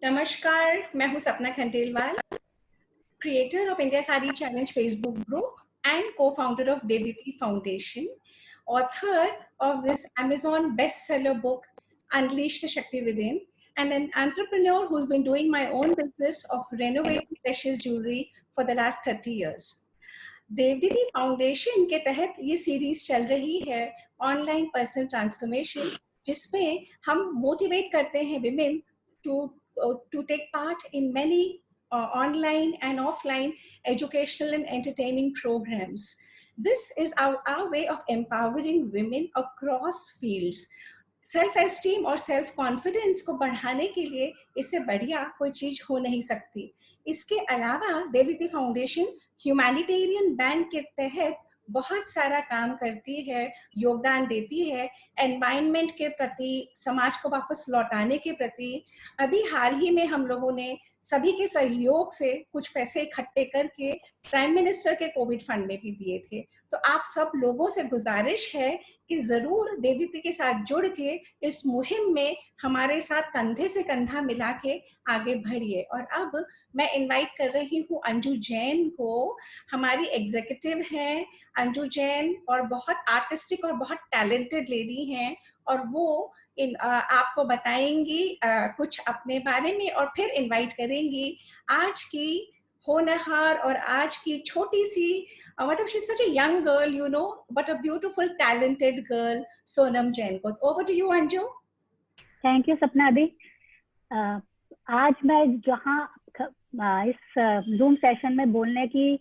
नमस्कार, मैं हूँ सपना Khandelwal, creator of India Sari Challenge Facebook group and co-founder of Devditi Foundation, author of this Amazon bestseller book, Unleash the Shakti Within, and an entrepreneur who's been doing my own business of renovating precious jewelry for the last 30 years. देवदीदी foundation के तहत ये series चल रही है online personal transformation, जिसमें हम motivate करते हैं women to take part in many online and offline educational and entertaining programs. This is our way of empowering women across fields. Self esteem और सेल्फ कॉन्फिडेंस को बढ़ाने के लिए इससे बढ़िया कोई चीज हो नहीं सकती। इसके अलावा देवदीदी फाउंडेशन ह्यूमैनिटेरियन बैंक के तहत बहुत सारा काम करती है, योगदान देती है एनवायरनमेंट के प्रति, समाज को वापस लौटाने के प्रति। अभी हाल ही में हम लोगों ने सभी के सहयोग से कुछ पैसे इकट्ठे करके प्राइम मिनिस्टर के कोविड फंड में भी दिए थे। तो आप सब लोगों से गुजारिश है कि जरूर देवदीदी के साथ जुड़ के इस मुहिम में हमारे साथ कंधे से कंधा मिला के आगे बढ़िए। और अब मैं इनवाइट कर रही हूँ अंजू जैन को। हमारी एग्जीक्यूटिव हैं अंजू जैन और बहुत आर्टिस्टिक और बहुत टैलेंटेड लेडी हैं, और वो आपको बताएंगी कुछ अपने बारे में और फिर इनवाइट करेंगी आज की होनहार और आज की छोटी सी मतलब she is such a young girl, you know, but a beautiful talented girl, Sonam Jain को। Over to you Anju. Thank you Sapna दी। आज मैं जहाँ इस जूम सेशन में बोलने की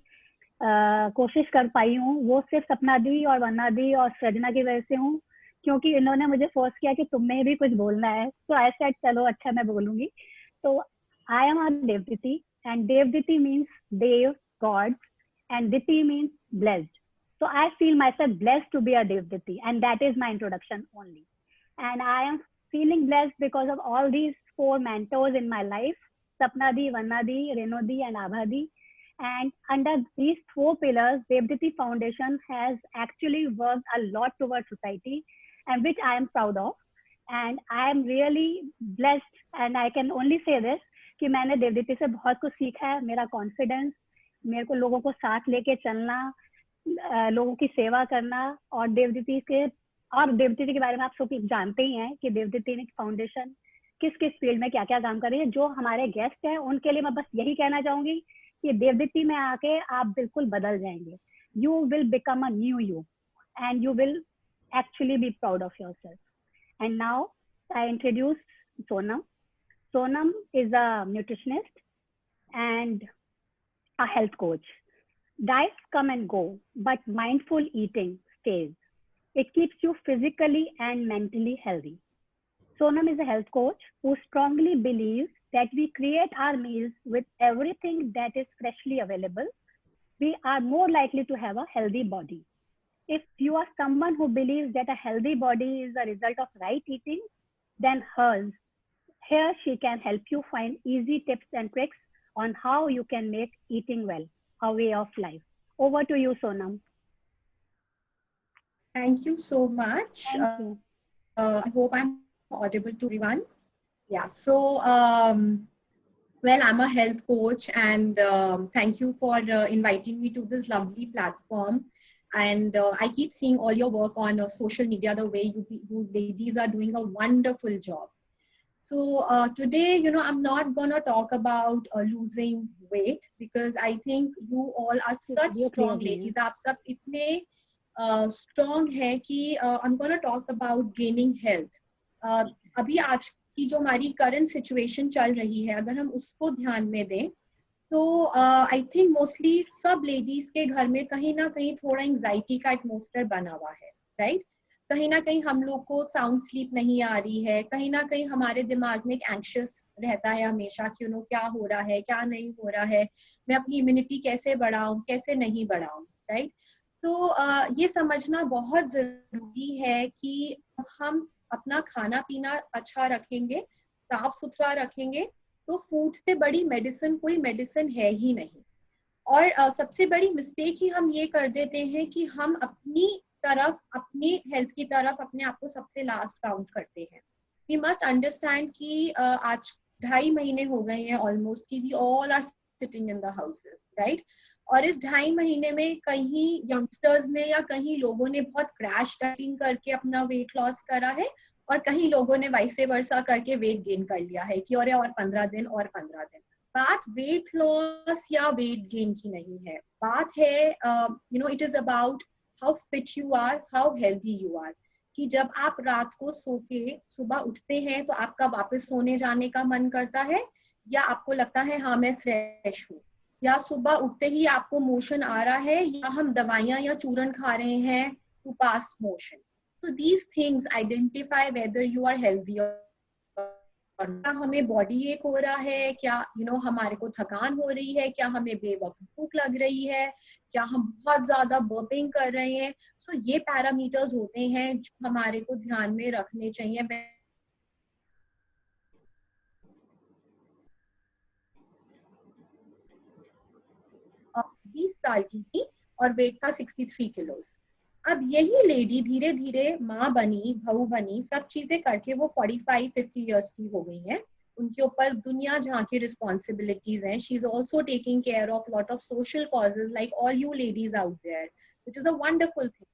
कोशिश कर पाई हूँ वो सिर्फ सपना दी और वन्ना दी और सृजना की वजह से हूँ, क्योंकि इन्होंने मुझे फोर्स किया कि तुम्हें भी कुछ बोलना है। तो आई सेड चलो अच्छा मैं बोलूंगी। तो I am a Devditi and Devditi means Dev, God, and Diti means blessed. So I feel myself blessed to be a Devditi, and that is my introduction only. And I am feeling blessed because of all these 4 mentors in my life, Sapnadi, Vannadi, Renodi, and Abhadi. And under these 4 pillars, Devditi Foundation has actually worked a lot towards society, and which I am proud of. And I am really blessed, and I can only say this, कि मैंने देवदीति से बहुत कुछ सीखा है। मेरा confidence, मेरे को लोगों को साथ लेके चलना, लोगों की सेवा करना, और देवदीति के बारे में आप सब जानते ही हैं कि देवदीति फाउंडेशन किस किस फील्ड में क्या क्या काम कर रही है। जो हमारे गेस्ट हैं उनके लिए मैं बस यही कहना चाहूंगी कि देवदीति में आके आप बिल्कुल बदल जाएंगे। You will become a new you and you will actually be proud of your self. And now I introduce Sonam. Sonam is a nutritionist and a health coach. Diets come and go, but mindful eating stays. It keeps you physically and mentally healthy. Sonam is a health coach who strongly believes that we create our meals with everything that is freshly available. We are more likely to have a healthy body. If you are someone who believes that a healthy body is a result of right eating, then here she can help you find easy tips and tricks on how you can make eating well a way of life. Over to you, Sonam. Thank you so much. Thank you. I hope I'm audible to everyone. Yeah, so well, I'm a health coach, and thank you for inviting me to this lovely platform. And I keep seeing all your work on social media, the way you ladies are doing a wonderful job. So today, you know, I'm not going to talk about losing weight, because I think you all are such strong ladies. आप सब इतने strong है कि I'm going to talk about gaining health. अभी आज की जो हमारी current situation चल रही है, अगर हम उसको ध्यान में दें, तो I think mostly सब ladies के घर में कहीं ना कहीं थोड़ा anxiety का atmosphere बना हुआ है, right? कहीं ना कहीं हम लोग को साउंड स्लीप नहीं आ रही है, कहीं ना कहीं हमारे दिमाग में एक एंक्शियस रहता है हमेशा कि यू नो क्या हो रहा है, क्या नहीं हो रहा है, मैं अपनी इम्यूनिटी कैसे बढ़ाऊं, कैसे नहीं बढ़ाऊं, राइट? सो ये समझना बहुत जरूरी है कि हम अपना खाना पीना अच्छा रखेंगे, साफ सुथरा रखेंगे, तो फूड से बड़ी मेडिसिन कोई मेडिसिन है ही नहीं। और सबसे बड़ी मिस्टेक ही हम ये कर देते हैं कि हम अपनी हेल्थ की तरफ अपने आप को सबसे लास्ट काउंट करते हैं। वी मस्ट अंडरस्टैंड कि आज 2.5 महीने हो गए हैं ऑलमोस्ट कि we all are sitting in the houses, right? और इस 2.5 महीने में कहीं यंगस्टर्स ने या कहीं लोगों ने बहुत क्रैश डाइटिंग करके अपना वेट लॉस करा है, और कहीं लोगों ने वाइसे वर्सा करके वेट गेन कर लिया है कि और 15 दिन और 15 दिन। बात वेट लॉस या वेट गेन की नहीं है, बात है it is about how fit you are, how healthy you are. कि जब आप रात को सो के सुबह उठते हैं तो आपका वापस सोने जाने का मन करता है, या आपको लगता है हाँ मैं फ्रेश हूँ, या सुबह उठते ही आपको मोशन आ रहा है, या हम दवाइयां या चूरन खा रहे हैं to pass motion. So these things identify whether you are healthy क्या हमें बॉडी एक हो रहा है, क्या हमारे को थकान हो रही है, क्या हमें बेवक्त भूख लग रही है, क्या हम बहुत ज्यादा बर्पिंग कर रहे हैं। सो ये पैरामीटर्स होते हैं जो हमारे को ध्यान में रखने चाहिए। 20 साल की थी और वेट था 63 किलोस। अब यही लेडी धीरे धीरे माँ बनी, बहू बनी, सब चीजें करके वो 45-50 इयर्स की हो गई है। उनके ऊपर दुनिया जहाँ की रिस्पॉन्सिबिलिटीज हैं। She is also taking care of lot of social causes like all you ladies out there, which is a wonderful thing.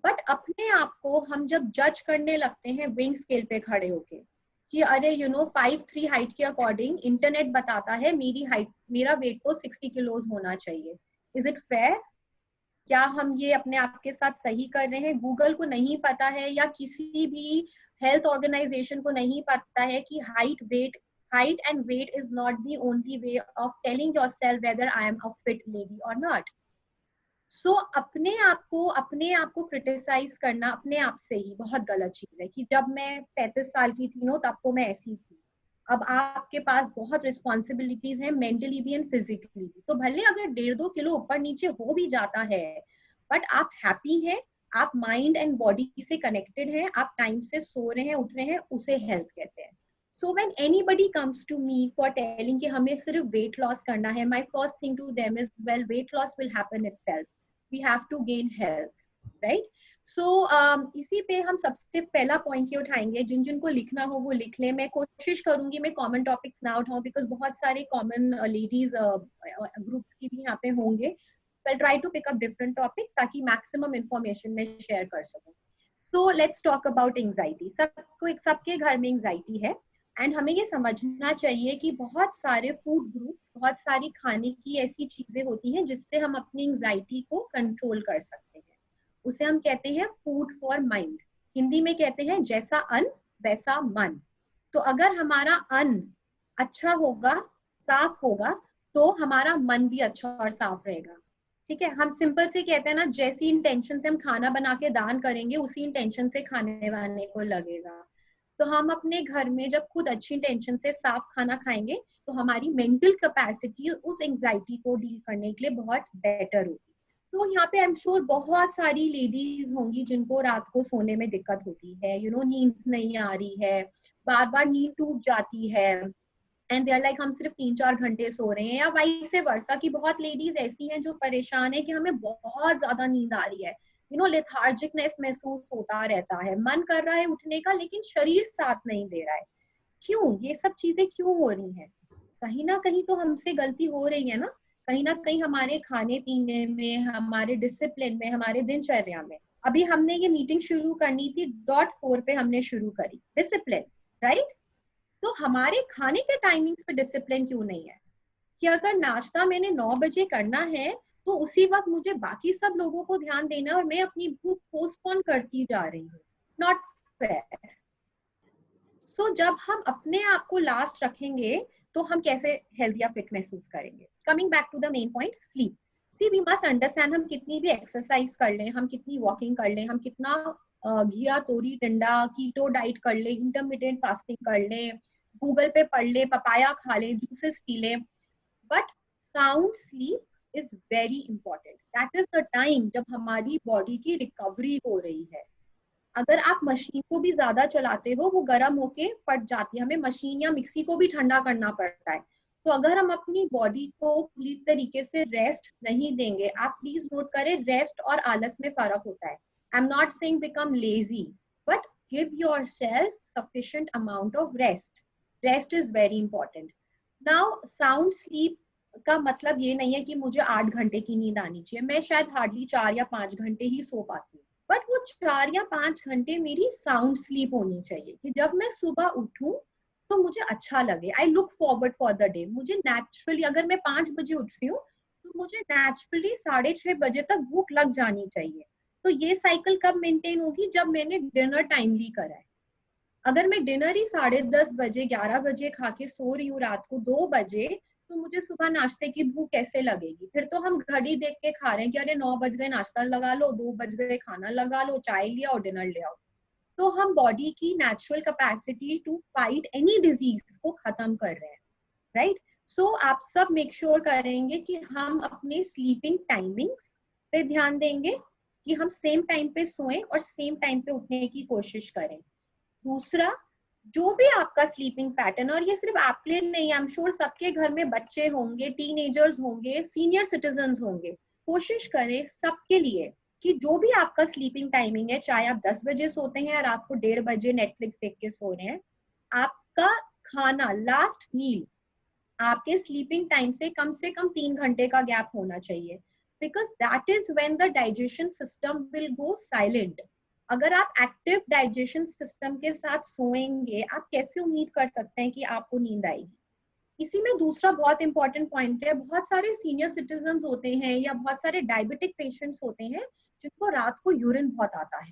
But अपने आप को हम जब जज करने लगते हैं विंग स्केल पे खड़े होके कि अरे 5'3" हाइट के अकॉर्डिंग इंटरनेट बताता है मेरी हाइट, मेरा वेट तो 60 किलोज होना चाहिए, इज इट फेयर? क्या हम ये अपने आप के साथ सही कर रहे हैं? गूगल को नहीं पता है या किसी भी हेल्थ ऑर्गेनाइजेशन को नहीं पता है कि height and weight is not the only way of telling yourself whether I am a fit lady और नॉट। सो अपने आप को क्रिटिसाइज करना अपने आप से ही बहुत गलत चीज है कि जब मैं 35 साल की थी तब तो मैं ऐसी थी। अब आपके पास बहुत रिस्पॉन्सिबिलिटीज हैं, मेंटली भी एंड फिजिकली भी। तो भले अगर 1.5-2 किलो ऊपर नीचे हो भी जाता है, बट आप हैप्पी हैं, आप माइंड एंड बॉडी से कनेक्टेड हैं, आप टाइम से सो रहे हैं, उठ रहे हैं, उसे हेल्थ कहते हैं। So when anybody comes to me for telling कि हमें सिर्फ weight loss करना है, my first thing to them is, well, weight loss will happen itself. We have to gain health, right? So इसी पे हम सबसे पहला पॉइंट ये उठाएंगे, जिन जिनको लिखना हो वो लिख ले। मैं कोशिश करूंगी मैं कॉमन टॉपिक्स ना उठाऊं बिकॉज बहुत सारे कॉमन लेडीज ग्रुप्स की भी यहाँ पे होंगे। So I'll try to pick up different topics ताकि maximum information मैं शेयर कर सकूं। So let's talk about anxiety. सबके घर में anxiety है, एंड हमें ये समझना चाहिए कि बहुत सारे फूड ग्रुप्स, बहुत सारी खाने की ऐसी चीजें होती हैं जिससे हम अपनी एंजाइटी को कंट्रोल कर सकते हैं। उसे हम कहते हैं फूड फॉर माइंड। हिंदी में कहते हैं जैसा अन्न वैसा मन। तो अगर हमारा अन्न अच्छा होगा, साफ होगा, तो हमारा मन भी अच्छा और साफ रहेगा। ठीक है, हम सिंपल से कहते हैं ना, जैसी इंटेंशन से हम खाना बना के दान करेंगे उसी इंटेंशन से खाने वाले को लगेगा। तो हम अपने घर में जब खुद अच्छी इंटेंशन से साफ खाना खाएंगे तो हमारी मेंटल कैपेसिटी उस एंजाइटी को डील करने के लिए बहुत बेटर होगी। तो यहाँ पे आई एम श्योर बहुत सारी लेडीज होंगी जिनको रात को सोने में दिक्कत होती है, नींद नहीं आ रही है, बार बार नींद टूट जाती है, एंड दे आर लाइक हम सिर्फ 3-4 घंटे सो रहे हैं, या वाइसे वर्सा की बहुत लेडीज ऐसी हैं जो परेशान है कि हमें बहुत ज्यादा नींद आ रही है, लेथार्जिकनेस महसूस होता रहता है, मन कर रहा है उठने का लेकिन शरीर साथ नहीं दे रहा है। क्यों ये सब चीजें क्यों हो रही हैं? कहीं ना कहीं तो हमसे गलती हो रही है ना, कहीं ना कहीं हमारे खाने पीने में, हमारे डिसिप्लिन में, हमारे दिनचर्या में। अभी हमने ये मीटिंग शुरू करनी थी, .4 पे हमने शुरू करी डिसिप्लिन, राइट? तो हमारे खाने के टाइमिंग्स पे डिसिप्लिन क्यों नहीं है कि अगर नाश्ता मैंने 9 बजे करना है तो उसी वक्त मुझे बाकी सब लोगों को ध्यान देना और मैं अपनी भूख पोस्टपोन करती जा रही हूँ। Not fair. सो जब हम अपने आप को लास्ट रखेंगे तो हम कैसे हेल्दी या फिट महसूस करेंगे? Coming back to the main point, sleep. See we must understand, हम कितनी भी एक्सरसाइज कर लें, हम कितनी वॉकिंग कर लें, हम कितना घिया तोरी टिंडा कीटो डाइट कर ले, इंटरमीडिएट फास्टिंग कर ले, गूगल पे पढ़ ले, पपाया खा ले, जूसेस पी ले, but sound sleep is very important. That is the time जब हमारी बॉडी की रिकवरी हो रही है। अगर आप मशीन को भी ज्यादा चलाते हो वो गर्म होके फट जाती है, हमें मशीन या मिक्सी को भी ठंडा करना पड़ता है। तो अगर हम अपनी बॉडी को पूरी तरीके से रेस्ट नहीं देंगे, आप प्लीज नोट करें, रेस्ट और आलस में फर्क होता है। आई am not saying become lazy, but give yourself sufficient amount of rest. Rest is very important. Now sound sleep का मतलब ये नहीं है कि मुझे 8 घंटे की नींद आनी चाहिए, मैं शायद हार्डली 4 या 5 घंटे ही सो पाती हूँ, बट वो 4 या 5 घंटे मेरी साउंड स्लीप होनी चाहिए कि जब मैं सुबह उठूं तो मुझे अच्छा लगे, I look forward for the day. मुझे नेचुरली, अगर मैं 5 बजे उठ रही हूँ तो मुझे नेचुरली 6:30 बजे तक भूख लग जानी चाहिए। तो ये साइकिल कब मेंटेन होगी? जब मैंने डिनर टाइमली करा है। अगर मैं डिनर ही 10:30 बजे 11 बजे खा के सो रही हूँ रात को 2 बजे, तो मुझे सुबह नाश्ते की भूख कैसे लगेगी? फिर तो हम घड़ी देख के खा रहे हैं कि अरे 9 बज गए नाश्ता लगा लो, 2 बज गए खाना लगा लो, चाय लिया और डिनर ले आओ। तो हम बॉडी की natural capacity to fight any disease को खत्म कर रहे हैं, राइट? सो आप सब मेक श्योर करेंगे कि हम अपने स्लीपिंग टाइमिंग्स पे ध्यान देंगे, कि हम सेम टाइम पे सोएं और सेम टाइम पे उठने की कोशिश करें। दूसरा, जो भी आपका स्लीपिंग पैटर्न, और ये सिर्फ आपके लिए नहीं, आई एम श्योर सबके घर में बच्चे होंगे, टीनेजर्स होंगे, सीनियर सिटीजन्स होंगे, कोशिश करें सबके लिए कि जो भी आपका स्लीपिंग टाइमिंग है, चाहे आप 10 बजे सोते हैं या रात को 1:30 बजे नेटफ्लिक्स देख के सो रहे हैं, आपका खाना, लास्ट मील आपके स्लीपिंग टाइम से कम 3 घंटे का गैप होना चाहिए, because that is when the digestion system will go silent. अगर आप एक्टिव डाइजेशन सिस्टम के साथ सोएंगे, आप कैसे उम्मीद कर सकते हैं कि आपको नींद आएगी? इसी में दूसरा बहुत इंपॉर्टेंट पॉइंट है, बहुत सारे सीनियर सिटीजन होते हैं या बहुत सारे डायबिटिक पेशेंट्स होते हैं जिनको रात को यूरिन बहुत आता है,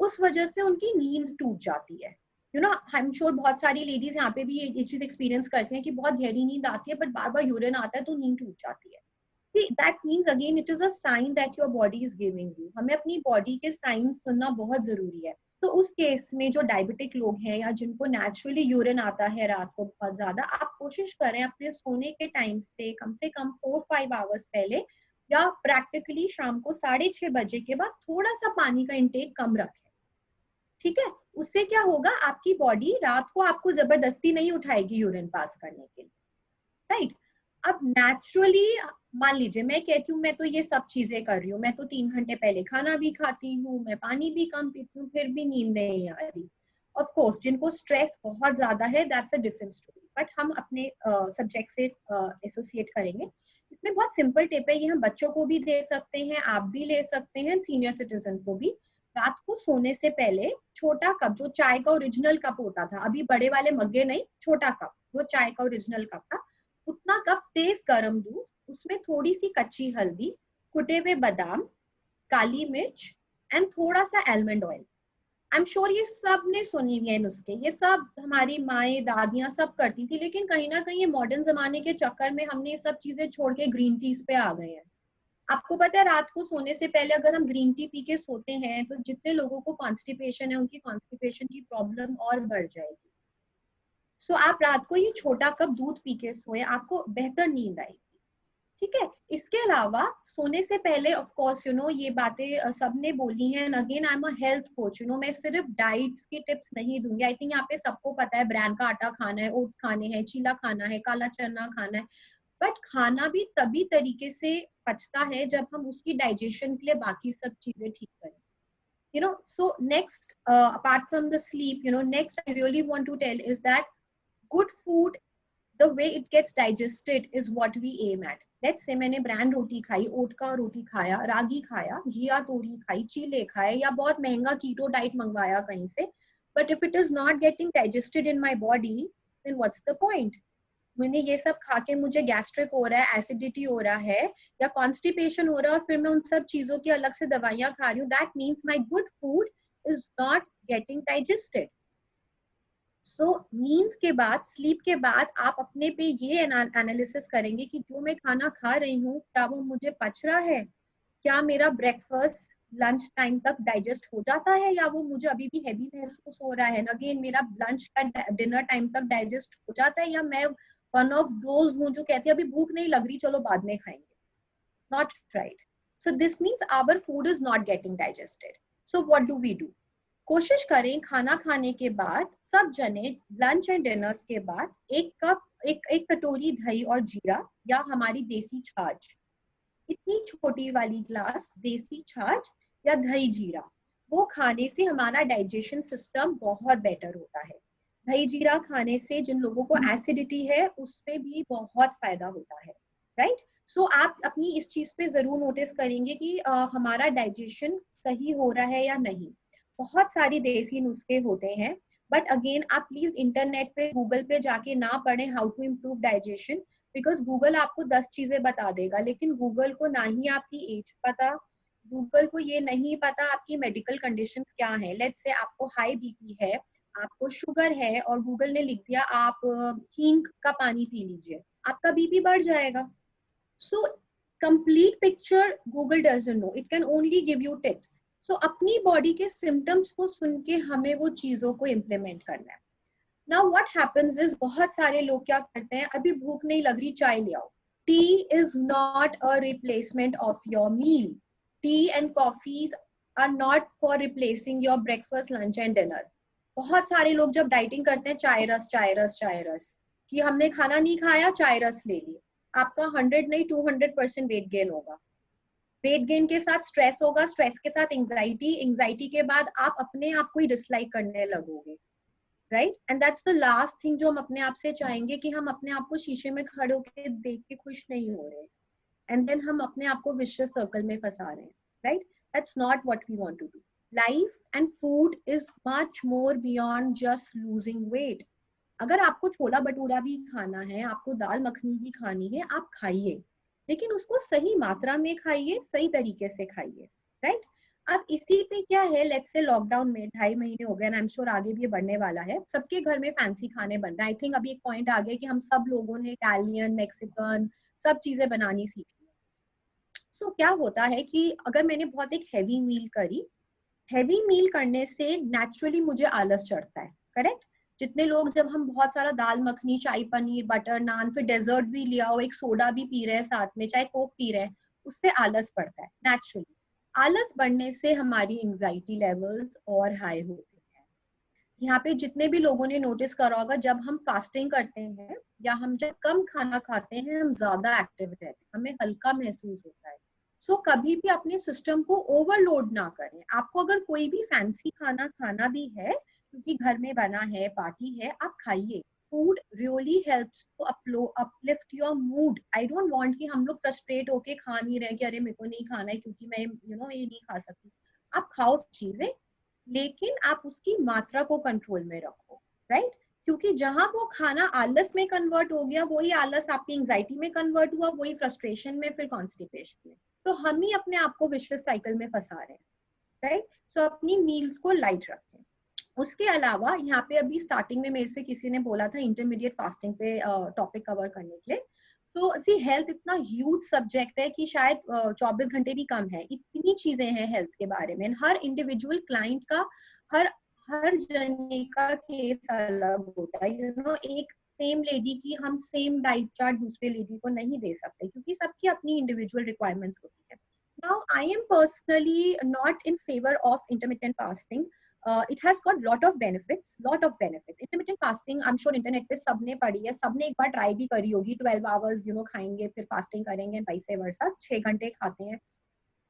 उस वजह से उनकी नींद टूट जाती है। You know, I am sure बहुत सारी लेडीज यहाँ पे भी ये चीज एक्सपीरियंस करते हैं कि बहुत गहरी नींद आती है बट बार बार यूरिन आता है तो नींद टूट जाती है। See, that means again it is a sign that your body is giving you. हमें अपनी बॉडी के साइन सुनना बहुत जरूरी है। तो उस केस में जो डायबिटिक लोग हैं या जिनको नेचुरली यूरिन आता है रात को बहुत ज्यादा, आप कोशिश करें अपने सोने के टाइम से कम 4-5 आवर्स पहले या प्रैक्टिकली शाम को 6:30 बजे के बाद थोड़ा सा पानी का इंटेक कम रखें। ठीक है, उससे क्या होगा, आपकी बॉडी रात को आपको जबरदस्ती नहीं उठाएगी यूरिन पास करने के लिए, राइट? अब नेचुरली मान लीजिए मैं कहती हूँ मैं तो ये सब चीजें कर रही हूँ, मैं तो 3 घंटे पहले खाना भी खाती हूँ, मैं पानी भी कम पीती हूँ, फिर भी नींद नहीं आ रही। ऑफ कोर्स जिनको स्ट्रेस बहुत ज्यादा है that's a different story, but हम अपने सब्जेक्ट से एसोसिएट करेंगे। इसमें बहुत सिंपल टिप है, ये हम बच्चों को भी दे सकते हैं, आप भी ले सकते हैं, सीनियर सिटीजन को भी। रात को सोने से पहले छोटा कप, जो चाय का ओरिजिनल कप होता था, अभी बड़े वाले मग्गे नहीं, छोटा कप जो चाय का ओरिजिनल कप था, उतना कप तेज गरम दूध, उसमें थोड़ी सी कच्ची हल्दी, कुटे हुए बादाम, काली मिर्च एंड थोड़ा सा almond oil. I am sure ये सब ने सुनी हुई है नुस्खे, ये सब हमारी माएं दादियां सब करती थी, लेकिन कहीं ना कहीं ये मॉडर्न जमाने के चक्कर में हमने ये सब चीजें छोड़ के ग्रीन टीज पे आ गए हैं। आपको पता है रात को सोने से पहले अगर हम ग्रीन टी पी के सोते हैं तो जितने लोगों को कॉन्स्टिपेशन है उनकी कॉन्स्टिपेशन की प्रॉब्लम और बढ़ जाएगी। सो आप रात को ये छोटा कप दूध पी के सोए, आपको बेहतर नींद आएगी। ठीक है, इसके अलावा सोने से पहले ऑफ कोर्स ये बातें सबने बोली हैं, and again I am a health coach, मैं सिर्फ डाइट्स की टिप्स नहीं दूंगी। आई थिंक यहाँ पे सबको पता है ब्रांड का आटा खाना है, ओट्स खाने हैं, चीला खाना है, काला चना खाना है, बट खाना भी तभी तरीके से पचता है जब हम उसकी डाइजेशन के लिए बाकी सब चीजें ठीक करें। So next, apart from the sleep, next I really want to tell is that good food, the way it gets digested is what we aim at. Let's say मैंने ब्रांड रोटी खाई, ओट का रोटी खाया, रागी खाया, घिया तोरी खाई, चीले खाए, या बहुत महंगा कीटो डाइट मंगवाया कहीं से, but if it is not getting digested in my body, then what's the point? मैंने ये सब खा के मुझे गैस्ट्रिक हो रहा है, एसिडिटी हो रहा है या कॉन्स्टिपेशन हो रहा है और फिर मैं उन सब चीजों की अलग से दवाइयां खा रही हूँ, that means my good food is not getting digested. So नींद के बाद, स्लीप के बाद आप अपने पे ये एनालिसिस करेंगे कि जो मैं खाना खा रही हूँ क्या वो मुझे पच रहा है, क्या मेरा ब्रेकफास्ट लंच टाइम तक डाइजेस्ट हो जाता है या वो मुझे अभी भी हैवी महसूस हो रहा है, अगेन मेरा लंच का डिनर टाइम तक डाइजेस्ट हो जाता है, या मैं वन ऑफ दोज हूँ जो कहते हैं अभी भूख नहीं लग रही चलो बाद में खाएंगे। Not right. So this means our food is not getting digested. So what do we do? कोशिश करें खाना खाने के बाद सब जने लंच एंड डिनर्स के बाद एक कटोरी दही और जीरा या हमारी देसी छाछ, इतनी छोटी वाली ग्लास देसी छाछ या दही जीरा, वो खाने से हमारा डाइजेशन सिस्टम बहुत बेटर होता है। दही जीरा खाने से जिन लोगों को एसिडिटी है उसमें भी बहुत फायदा होता है, राइट। सो आप अपनी इस चीज पे जरूर नोटिस करेंगे कि हमारा डाइजेशन सही हो रहा है या नहीं। बहुत सारी देसी नुस्खे होते हैं, बट अगेन आप प्लीज इंटरनेट पे गूगल पे जाके ना पढ़ें how to improve digestion, because Google आपको 10 चीजें बता देगा, लेकिन गूगल को ना ही आपकी एज पता, गूगल को ये नहीं पता आपकी मेडिकल कंडीशंस क्या है। लेट्स से आपको हाई बीपी है, आपको शुगर है, और गूगल ने लिख दिया आप हींग का पानी पी लीजिए, आपका बीपी बढ़ जाएगा। So complete picture Google doesn't know, it can only give you tips. So अपनी बॉडी के सिम्टम्स को सुन के हमें वो चीजों को इम्प्लीमेंट करना है। नाउ व्हाट हैपेंस इज, बहुत सारे लोग क्या करते हैं, अभी भूख नहीं लग रही, चाय ले आओ। Tea is not a replacement of your meal. Tea and coffees are not for replacing your breakfast, lunch and dinner. बहुत सारे लोग जब डाइटिंग करते हैं, चाय रस चाय रस चाय रस, कि हमने खाना नहीं खाया चाय रस ले ली, आपका 100 नहीं 200% वेट गेन होगा। वेट गेन के साथ स्ट्रेस होगा, स्ट्रेस के साथ एंजाइटी, एंजाइटी के बाद आप अपने आप को ही डिसलाइक करने लगोगे, right. And that's the last thing जो हम अपने आप से चाहेंगे, कि हम अपने आप को शीशे में खड़े होकर देख के खुश नहीं हो रहे, एंड देन हम अपने आप को विशियस सर्कल में फंसा रहे हैं, right. That's not what we want to do. Life and food is much more beyond just losing weight. अगर आपको छोला भटूरा भी खाना है, आपको दाल मखनी भी खानी है, आप खाइए, लेकिन उसको सही मात्रा में खाइए, सही तरीके से खाइए, राइट। अब इसी पे क्या है, लेट्स से लॉकडाउन में 2.5 महीने हो गए, आई एम श्योर आगे भी ये बढ़ने वाला है, सबके घर में फैंसी खाने बन रहे हैं। आई थिंक अभी एक पॉइंट आ गया कि हम सब लोगों ने इटालियन, मैक्सिकन सब चीजें बनानी सीखी। सो क्या होता है कि अगर मैंने बहुत एक हैवी मील करी, हैवी मील करने से नेचुरली मुझे आलस चढ़ता है, करेक्ट। जितने लोग, जब हम बहुत सारा दाल मखनी, शाही पनीर, बटर नान, फिर डेजर्ट भी लिया हो, एक सोडा भी पी रहे हैं साथ में, चाहे कोक पी रहे हैं, उससे आलस पड़ता है नेचुरली। आलस बढ़ने से हमारी एंजाइटी लेवल्स और हाई होते हैं। यहाँ पे जितने भी लोगों ने नोटिस करा होगा, जब हम फास्टिंग करते हैं या हम जब कम खाना खाते हैं, हम ज्यादा एक्टिव रहते हैं, हमें हल्का महसूस होता है। सो कभी भी अपने सिस्टम को ओवरलोड ना करें। आपको अगर कोई भी फैंसी खाना खाना भी है, क्योंकि घर में बना है, पार्टी है, आप खाइए। Food really helps to uplift your mood. I don't want कि हम लोग फ्रस्ट्रेट होके खा नहीं रहे कि अरे मेरे को नहीं खाना है क्योंकि मैं ये नहीं खा सकती। आप खाओ चीजें, लेकिन आप उसकी मात्रा को कंट्रोल में रखो, राइट। क्योंकि जहां वो खाना आलस में कन्वर्ट हो गया, वही आलस आपकी एंजाइटी में कन्वर्ट हुआ, वही फ्रस्ट्रेशन में, फिर कॉन्स्टिपेशन में। तो हम ही अपने आप को विशियस साइकिल में फंसा रहे हैं, राइट। सो अपनी मील्स को लाइट रखें। उसके अलावा यहाँ पे अभी स्टार्टिंग में मेरे से किसी ने बोला था इंटरमीडिएट फास्टिंग पे टॉपिक कवर करने के लिए। सो सी हेल्थ इतना ह्यूज सब्जेक्ट है कि शायद 24 घंटे भी कम है, इतनी चीजें हैं हेल्थ के बारे में। हर इंडिविजुअल क्लाइंट का, हर हर जने का केस अलग होता है। एक सेम लेडी की हम सेम डाइट चार्ट दूसरे लेडी को नहीं दे सकते, क्योंकि सबकी अपनी इंडिविजुअल रिक्वायरमेंट्स होती है। Now, I am personally not in favor of intermittent fasting. It has got lot of benefits. Intermittent fasting, I'm sure internet पे सबने पढ़ी है, सबने एक बार ट्राई भी करी होगी। 12 hours खाएंगे, फिर फास्टिंग करेंगे, वैसे वर्षा 6 घंटे खाते हैं।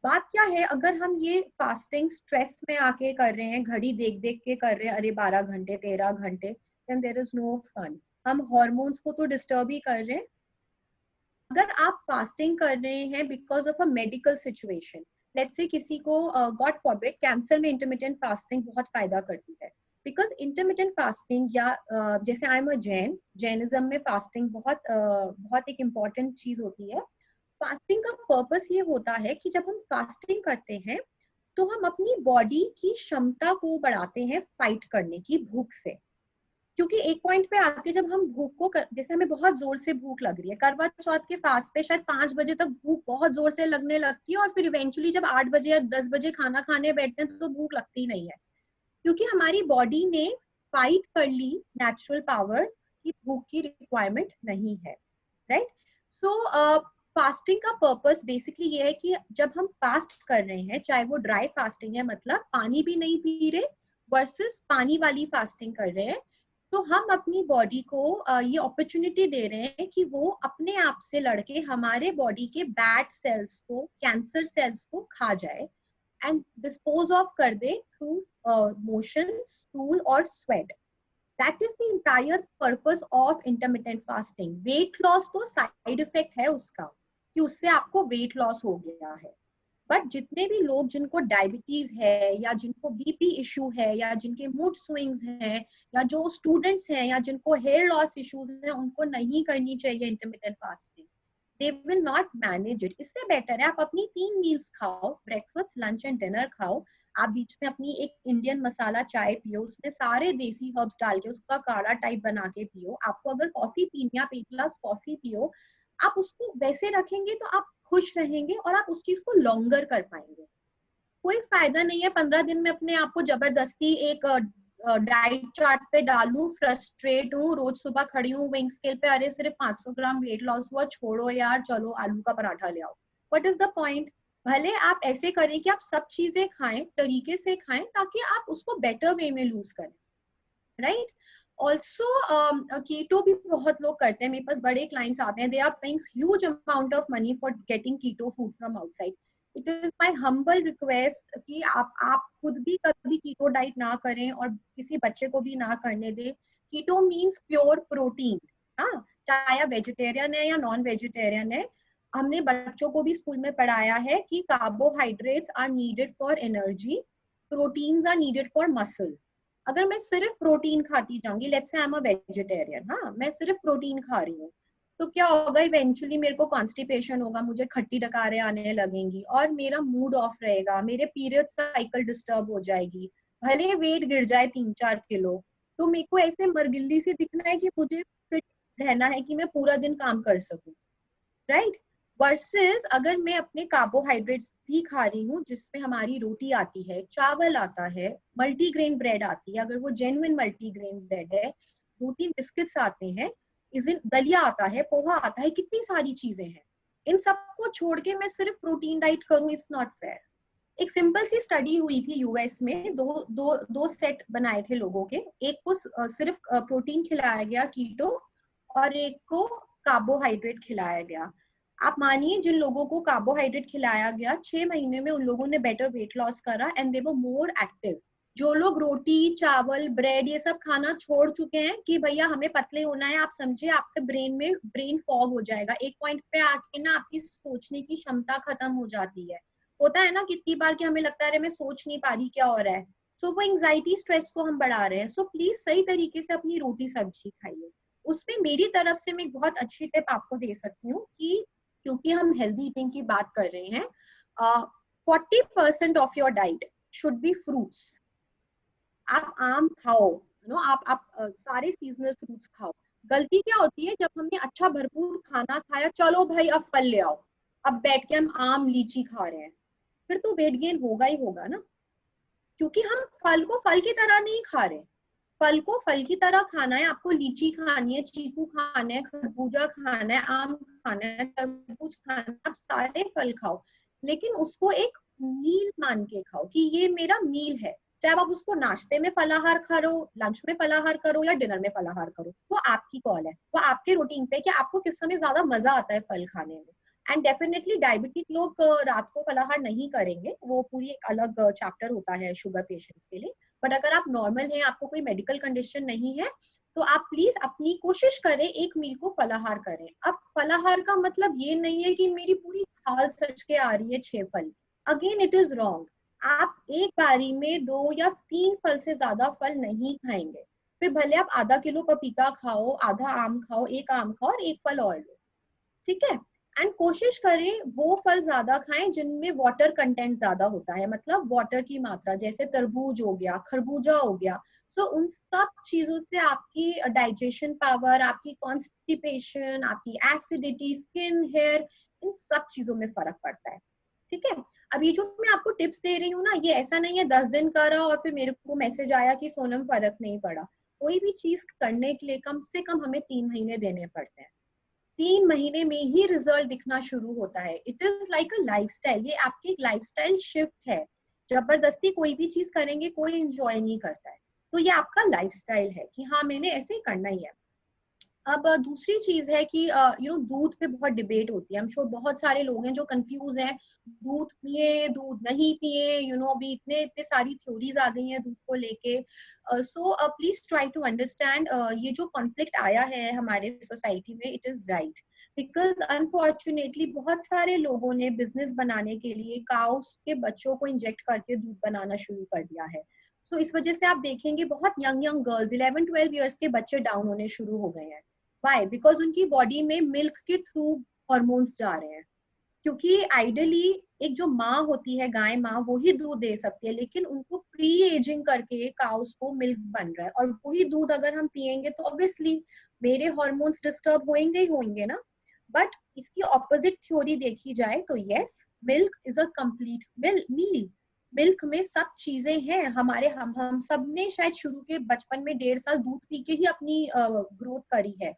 बात क्या है, अगर हम ये फास्टिंग स्ट्रेस में आके कर रहे हैं, घड़ी देख देख के कर रहे हैं, अरे 12 घंटे 13 घंटे, then there is no fun. हम हॉर्मोन्स को तो डिस्टर्ब ही कर रहे हैं। अगर आप फास्टिंग कर रहे हैं because of a medical situation, let's say किसी को गॉड फॉरबिड कैंसर में इंटरमिटेंट फास्टिंग बहुत फायदा करती है। बिकॉज इंटरमिटेंट फास्टिंग या जैसे आई एम अ जैनिज्म में फास्टिंग बहुत एक इम्पॉर्टेंट चीज होती है। फास्टिंग का पर्पस ये होता है कि जब हम फास्टिंग करते हैं तो हम अपनी बॉडी की क्षमता को बढ़ाते हैं फाइट करने की, भूख से। क्योंकि एक पॉइंट पे आके जब हम भूख को जैसे हमें बहुत जोर से भूख लग रही है, करवा चौथ के फास्ट पे शायद 5 बजे तक भूख बहुत जोर से लगने लगती है, और फिर इवेंचुअली जब 8 बजे या 10 बजे खाना खाने बैठते हैं तो भूख लगती नहीं है, क्योंकि हमारी बॉडी ने फाइट कर ली नेचुरल पावर की भूख की रिक्वायरमेंट नहीं है, राइट। सो फास्टिंग का पर्पस बेसिकली ये है कि जब हम फास्ट कर रहे हैं, चाहे वो ड्राई फास्टिंग है, मतलब पानी भी नहीं पी रहे, वर्सेस पानी वाली फास्टिंग कर रहे हैं, तो हम अपनी बॉडी को ये अपॉर्चुनिटी दे रहे हैं कि वो अपने आप से लड़के हमारे बॉडी के बैड सेल्स को, कैंसर सेल्स को खा जाए एंड डिस्पोज ऑफ कर दे थ्रू मोशन, स्टूल और sweat. That is the entire purpose of intermittent fasting. Weight loss तो साइड इफेक्ट है उसका कि उससे आपको वेट लॉस हो गया है, बट जितने भी लोग जिनको डायबिटीज है या जिनको बीपी इशू है या जिनके मूड स्विंग्स हैं या जो स्टूडेंट्स हैं या जिनको हेयर लॉस इश्यूज हैं, उनको नहीं करनी चाहिए intermittent fasting. They will not manage it. इससे बेटर है आप अपनी 3 मील्स खाओ, ब्रेकफास्ट लंच एंड डिनर खाओ। आप बीच में अपनी एक इंडियन मसाला चाय पियो, उसमें सारे देसी हर्ब्स डाल के उसका काढ़ा टाइप बना के पियो। आपको अगर कॉफी पीनी है आप 1 ग्लास कॉफी पियो। आप उसको वैसे रखेंगे तो आप खुश रहेंगे और आप उस चीज को लॉन्गर कर पाएंगे। कोई फायदा नहीं है 15 दिन में अपने आप को जबरदस्ती एक डाइट चार्ट पे डालू, फ्रस्ट्रेट हूँ, रोज सुबह खड़ी हूँ वेइंग स्केल पे, अरे सिर्फ 500 ग्राम वेट लॉस हुआ, छोड़ो यार, चलो आलू का पराठा ले आओ। What is the point? भले आप ऐसे करें कि आप सब चीजें खाएं, तरीके से खाएं, ताकि आप उसको बेटर वे में लूज करें, राइट? ऑल्सो कीटो भी बहुत लोग करते हैं। मेरे पास बड़े क्लाइंट्स आते हैं, they are paying huge amount of money for getting keto food from outside. It is my humble request कि आप खुद भी कभी कीटो डाइट ना करें और किसी बच्चे को भी ना करने दें। कीटो मीन्स प्योर प्रोटीन। हाँ, चाहे आप वेजिटेरियन है या नॉन वेजिटेरियन है, हमने बच्चों को भी स्कूल में पढ़ाया है कि carbohydrates are needed for energy, proteins are needed for muscle. अगर मैं सिर्फ प्रोटीन खाती जाऊंगी, let's say I am a vegetarian, हाँ, मैं सिर्फ प्रोटीन खा रही हूँ, तो क्या होगा, इवेंचुअली मेरे को कॉन्स्टिपेशन होगा, मुझे खट्टी डकारें आने लगेंगी और मेरा मूड ऑफ रहेगा, मेरे पीरियड साइकिल डिस्टर्ब हो जाएगी, भले वेट गिर जाए 3-4 किलो, तो मेरे को ऐसे मरगिल्ली सी दिखना है कि मुझे फिट रहना है कि मैं पूरा दिन काम कर सकूं, राइट? वर्सेस अगर मैं अपने कार्बोहाइड्रेट्स भी खा रही हूँ, जिसमें हमारी रोटी आती है, चावल आता है, मल्टीग्रेन ब्रेड आती है, अगर वो जेन्युइन मल्टीग्रेन ब्रेड है, 2-3 बिस्किट्स आते हैं, दलिया आता है, पोहा आता है, कितनी सारी चीजें हैं। इन सबको छोड़ के मैं सिर्फ प्रोटीन डाइट करूँ, इट्स नॉट फेयर। एक सिंपल सी स्टडी हुई थी यूएस में, दो सेट बनाए थे लोगों के, एक को सिर्फ प्रोटीन खिलाया गया कीटो और एक को कार्बोहाइड्रेट खिलाया गया। आप मानिए जिन लोगों को कार्बोहाइड्रेट खिलाया गया, 6 महीने में उन लोगों ने बेटर वेट लॉस करा and they were more active. जो लोग रोटी चावल ब्रेड ये सब खाना छोड़ चुके हैं कि भैया हमें पतले होना है, आप समझिए आपके ब्रेन में ब्रेन फॉग हो जाएगा, एक पॉइंट पे आके ना आपकी सोचने की क्षमता खत्म हो जाती है। होता है ना कितनी बार कि हमें लगता है मैं सोच नहीं पा रही क्या हो रहा है, सो वो एंग्जाइटी स्ट्रेस को हम बढ़ा रहे हैं। सो प्लीज सही तरीके से अपनी रोटी सब्जी खाइए। उसमें मेरी तरफ से मैं एक बहुत अच्छी टिप आपको दे सकती हूँ कि क्योंकि हम हेल्दी ईटिंग की बात कर रहे हैं, 40% of your diet should be fruits. आप आम खाओ, आप सारे सीजनल फ्रूट्स खाओ। गलती क्या होती है, जब हमने अच्छा भरपूर खाना खाया, चलो भाई अब फल ले आओ, अब बैठ के हम आम लीची खा रहे हैं, फिर तो वेट गेन होगा ही होगा ना, क्योंकि हम फल को फल की तरह नहीं खा रहे। फल को फल की तरह खाना है, आपको लीची खानी है, चीकू खाना है, खरबूजा खाना है, आम खाना है, तरबूज खाना है, आप सारे फल खाओ, लेकिन उसको एक मील मान के खाओ कि ये मेरा मील है। चाहे आप उसको नाश्ते में फलाहार करो, लंच में फलाहार करो या डिनर में फलाहार करो, वो आपकी कॉल है, वो आपके रूटीन पे कि आपको किस समय ज्यादा मजा आता है फल खाने में। एंड डेफिनेटली डायबिटिक लोग रात को फलाहार नहीं करेंगे, वो पूरी एक अलग चैप्टर होता है शुगर पेशेंट्स के लिए। बट अगर आप नॉर्मल हैं, आपको कोई मेडिकल कंडीशन नहीं है, तो आप प्लीज अपनी कोशिश करें एक मील को फलाहार करें। अब फलाहार का मतलब ये नहीं है कि मेरी पूरी थाल सज के आ रही है 6 फल, अगेन इट इज रॉन्ग। आप एक बारी में 2 या 3 फल से ज्यादा फल नहीं खाएंगे, फिर भले आप आधा किलो पपीता खाओ, आधा आम खाओ, एक आम खाओ और एक फल और लो, ठीक है? एंड कोशिश करें वो फल ज्यादा खाएं जिनमें वाटर कंटेंट ज्यादा होता है, मतलब वाटर की मात्रा, जैसे तरबूज हो गया, खरबूजा हो गया। सो उन सब चीजों से आपकी डाइजेशन पावर, आपकी कॉन्स्टिपेशन, आपकी एसिडिटी, स्किन, हेयर, इन सब चीजों में फर्क पड़ता है, ठीक है? अब ये जो मैं आपको टिप्स दे रही हूँ ना, ये ऐसा नहीं है 10 दिन करा और फिर मेरे को मैसेज आया कि सोनम फर्क नहीं पड़ा। कोई भी चीज करने के लिए कम से कम हमें 3 महीने देने पड़ते हैं। 3 महीने में ही रिजल्ट दिखना शुरू होता है। It is like a lifestyle, ये आपकी एक लाइफस्टाइल शिफ्ट है। जबरदस्ती कोई भी चीज करेंगे कोई एंजॉय नहीं करता है, तो ये आपका लाइफस्टाइल है कि हाँ मैंने ऐसे ही करना ही है। अब दूसरी चीज है कि दूध पे बहुत डिबेट होती है। हम श्योर बहुत सारे लोग हैं जो कंफ्यूज हैं, दूध पिए दूध नहीं पिए, अभी इतने इतने सारी थ्योरीज आ गई हैं दूध को लेके। So please try to understand, ये जो कॉन्फ्लिक्ट आया है हमारे सोसाइटी में, it is right, because unfortunately बहुत सारे लोगों ने बिजनेस बनाने के लिए काउस के बच्चों को इंजेक्ट करके दूध बनाना शुरू कर दिया है। सो इस वजह से आप देखेंगे बहुत यंग यंग गर्ल्स 11-12 ईयर्स के बच्चे डाउन होने शुरू हो गए हैं। वाई? बिकॉज उनकी बॉडी में मिल्क के थ्रू हॉर्मोन्स जा रहे हैं। क्योंकि आइडियली एक जो माँ होती है, गाय माँ, वो ही दूध दे सकती है, लेकिन उनको प्री एजिंग करके काउस को मिल्क बन रहा है, और वही दूध अगर हम पियेंगे तो ऑब्वियसली मेरे हॉर्मोन्स डिस्टर्ब होंगे ही होंगे ना। बट इसकी ऑपोजिट थ्योरी देखी जाए तो yes, milk is a complete meal. Milk में सब चीजें हैं हमारे। हम सब ने शायद शुरू के बचपन में 1.5 साल दूध पी के ही अपनी ग्रोथ करी है।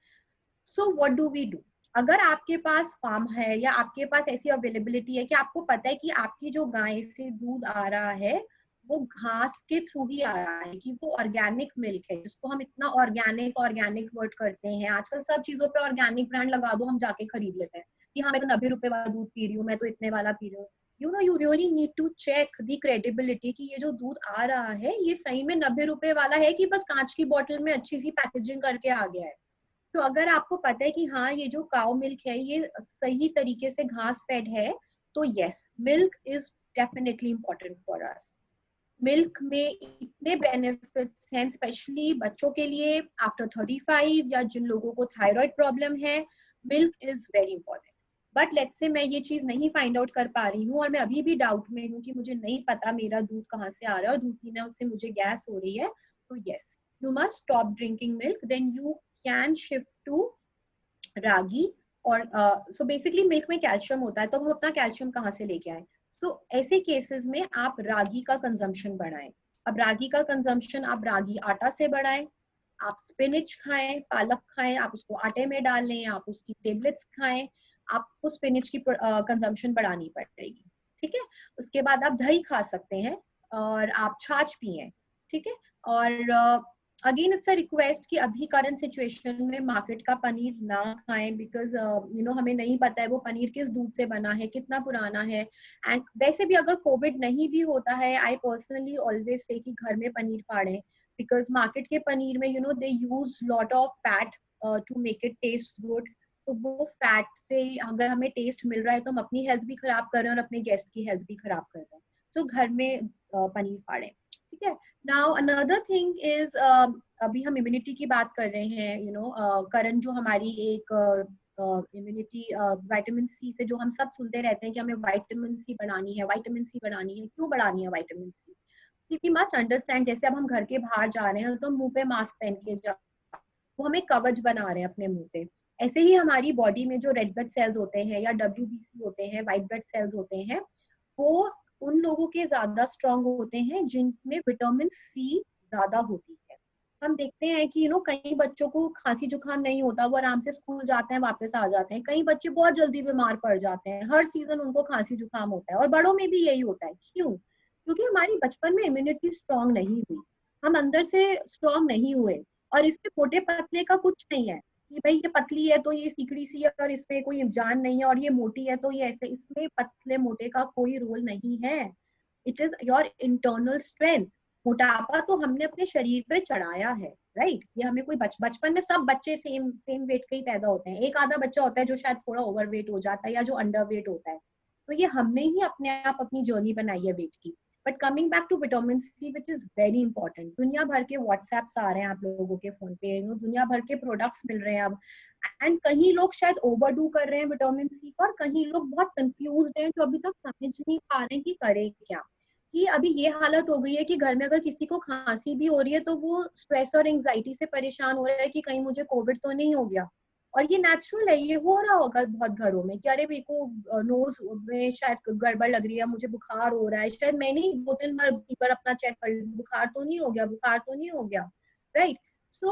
So what do we do? अगर आपके पास फार्म है या आपके पास ऐसी अवेलेबिलिटी है कि आपको पता है कि आपकी जो गाय से दूध आ रहा है वो घास के थ्रू ही आ रहा है, कि वो ऑर्गेनिक मिल्क है, जिसको हम इतना ऑर्गेनिक ऑर्गेनिक वर्ड करते हैं। आजकल सब चीजों पे ऑर्गेनिक ब्रांड लगा दो, हम जाके खरीद लेते हैं कि हाँ मैं तो 90 रुपए वाला दूध पी रही हूँ, मैं तो इतने वाला पी रही हूँ। You really need to check the credibility कि ये जो दूध आ रहा है ये सही में 90 रुपए वाला है कि बस कांच की बोतल में अच्छी सी पैकेजिंग करके आ गया है। तो अगर आपको पता है कि हाँ ये जो काउ मिल्क है ये सही तरीके से घास फेड है, तो yes, milk is definitely important for us. Milk में इतने बेनिफिट्स हैं, स्पेशली बच्चों के लिए आफ्टर 35, या जिन लोगों को थायराइड प्रॉब्लम है, milk is very important. But let's say मैं ये चीज नहीं फाइंड आउट कर पा रही हूँ और मैं अभी भी डाउट में हूँ कि मुझे नहीं पता मेरा दूध कहाँ से आ रहा है और दूध पीने से मुझे गैस हो रही है, तो yes, you must stop drinking milk, then you can shift to ragi. और सो बेसिकली मिल्क में कैल्शियम होता है, तो हम अपना कैल्शियम कहाँ से लेके आए? सो ऐसे केसेस में आप रागी का कंजम्पशन बढ़ाएं। अब रागी का कंजम्पशन आप रागी आटा से बढ़ाएं, आप स्पिनिच खाएं, पालक खाएं, आप उसको आटे में डाल लें, आप उसकी टेबलेट्स खाएं, आपको स्पिनिच की कंजम्पशन बढ़ानी पड़ेगी। ठीक है, उसके बाद आप दही खा सकते हैं और आप छाछ पिए। ठीक है, और अगेन इट्स अ रिक्वेस्ट कि अभी करंट सिचुएशन में मार्केट का पनीर ना खाएं, बिकॉज हमें नहीं पता है वो पनीर किस दूध से बना है, कितना पुराना है। एंड वैसे भी अगर कोविड नहीं भी होता है, आई पर्सनली ऑलवेज से कि घर में पनीर फाड़ें, बिकॉज मार्केट के पनीर में they use lot of fat to make it taste good. तो वो फैट से अगर हमें टेस्ट मिल रहा है तो हम अपनी हेल्थ भी खराब कर रहे हैं और अपने गेस्ट की हेल्थ भी खराब कर रहे हैं। सो घर में पनीर फाड़ें। ठीक है, नाउ अनदर थिंग इज, अभी हम इम्यूनिटी की बात कर रहे हैं, करंट जो हमारी एक इम्यूनिटी, विटामिन सी से जो हम सब सुनते रहते हैं कि हमें विटामिन सी बढ़ानी है, विटामिन सी बढ़ानी है। क्यों बढ़ानी है vitamin C? We must understand, जैसे अब हम घर के बाहर जा रहे हैं तो मुंह पे मास्क पहन के जा, वो हमें कवच बना रहे हैं अपने मुंह पे। ऐसे ही हमारी बॉडी में जो रेड ब्लड सेल्स होते हैं या WBC होते हैं, व्हाइट ब्लड सेल्स होते हैं, वो उन लोगों के ज्यादा स्ट्रांग होते हैं जिनमें विटामिन सी ज्यादा होती है। हम देखते हैं कि कई बच्चों को खांसी जुकाम नहीं होता, वो आराम से स्कूल जाते हैं, वापस आ जाते हैं। कई बच्चे बहुत जल्दी बीमार पड़ जाते हैं, हर सीजन उनको खांसी जुकाम होता है, और बड़ों में भी यही होता है। क्यों? क्योंकि हमारी बचपन में इम्यूनिटी स्ट्रांग नहीं हुई, हम अंदर से स्ट्रांग नहीं हुए। और इसमें मोटे पतले का कुछ नहीं है कि भाई ये पतली है तो ये सीकड़ी सी है और इसमें कोई जान नहीं है, और ये मोटी है तो ये ऐसे, इसमें पतले मोटे का कोई रोल नहीं है। It is your internal strength. मोटापा तो हमने अपने शरीर पे चढ़ाया है, राइट? ये हमें कोई बचपन में सब बच्चे सेम सेम वेट के ही पैदा होते हैं। एक आधा बच्चा होता है जो शायद थोड़ा ओवर वेट हो जाता है या जो अंडर वेट होता है। तो ये हमने ही अपने आप अपनी जर्नी बनाई है वेट की। But coming back to vitamin C, which is very important, दुनिया भर के व्हाट्सएप्स आ रहे हैं आप लोगों के फोन पे, दुनिया भर के प्रोडक्ट्स मिल रहे हैं अब। एंड कहीं लोग शायद ओवरडू कर रहे हैं विटामिन सी और कहीं लोग बहुत कंफ्यूज हैं जो अभी तक समझ नहीं पा रहे हैं कि करें क्या। कि अभी ये हालत हो गई है कि घर में अगर किसी को खांसी भी हो रही है तो वो स्ट्रेस और एंजाइटी से परेशान हो रहा है कि कहीं मुझे कोविड तो नहीं हो गया। और ये नेचुरल है, ये हो रहा होगा बहुत घरों में कि अरे मेरे को नोज में शायद गड़बड़ लग रही है, मुझे बुखार हो रहा है, शायद मैंने ही 2-3 बार अपना चेक कर लिया, बुखार तो नहीं हो गया, बुखार तो नहीं हो गया, राइट? सो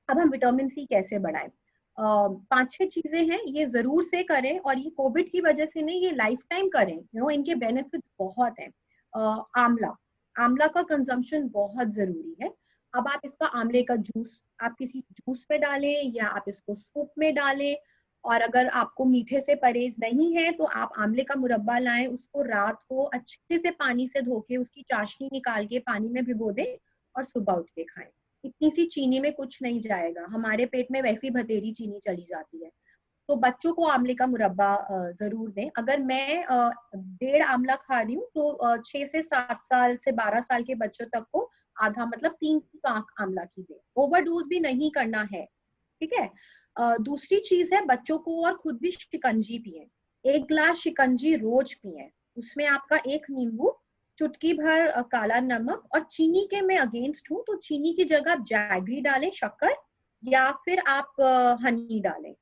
अब हम विटामिन सी कैसे बढ़ाएं? 5-6 चीजें हैं, ये जरूर से करें, और ये कोविड की वजह से नहीं, ये लाइफ टाइम करें। इनके बेनिफिट्स बहुत हैं। आंवला, आंवला का कंजम्पशन बहुत जरूरी है। अब आप इसका आंवले का जूस आप किसी जूस में डालें या आप इसको सूप में डालें, और अगर आपको मीठे से परहेज नहीं है तो आप आंवले का मुरब्बा लाएं, उसको रात को अच्छे से पानी से धो के उसकी चाशनी निकाल के पानी में भिगो दें और सुबह उठ के खाएं। इतनी सी चीनी में कुछ नहीं जाएगा, हमारे पेट में वैसी भतेरी चीनी चली जाती है। तो बच्चों को आंवले का मुरब्बा जरूर दें। अगर मैं 1.5 आंवला खा रही हूँ तो 6 से 7 साल से 12 साल के बच्चों तक को आधा मतलब 3 पाक आंवला की दें। ओवरडोज भी नहीं करना है, ठीक है। दूसरी चीज है, बच्चों को और खुद भी शिकंजी पिए। 1 गिलास शिकंजी रोज पिए, उसमें आपका 1 नींबू, चुटकी भर काला नमक, और चीनी के मैं अगेंस्ट हूँ तो चीनी की जगह आप जैगरी डालें, शक्कर, या फिर आप हनी डालें,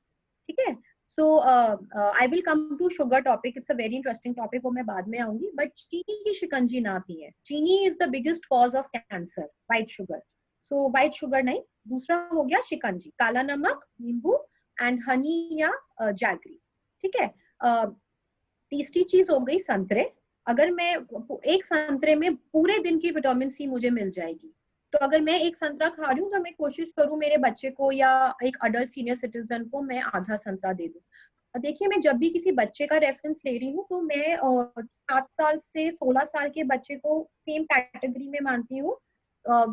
ठीक है। So I will come to sugar topic, it's a very interesting topic, वो मैं बाद में आऊंगी। बट चीनी की शिकंजी ना पिए, चीनी is the biggest cause of cancer, white sugar. So white sugar नहीं, दूसरा हो गया शिकंजी, काला नमक, नींबू एंड हनी या जैगरी, ठीक है। तीसरी चीज हो गई संतरे। अगर मैं एक संतरे में पूरे दिन की विटामिन सी मुझे मिल जाएगी, तो अगर मैं एक संतरा खा रही हूँ तो मैं कोशिश करूँ मेरे बच्चे को या एक अडल्ट सीनियर सिटीजन को मैं आधा संतरा दे दूँ। देखिए, मैं जब भी किसी बच्चे का रेफरेंस ले रही हूँ तो मैं 7 साल से 16 साल के बच्चे को सेम कैटेगरी में मानती हूँ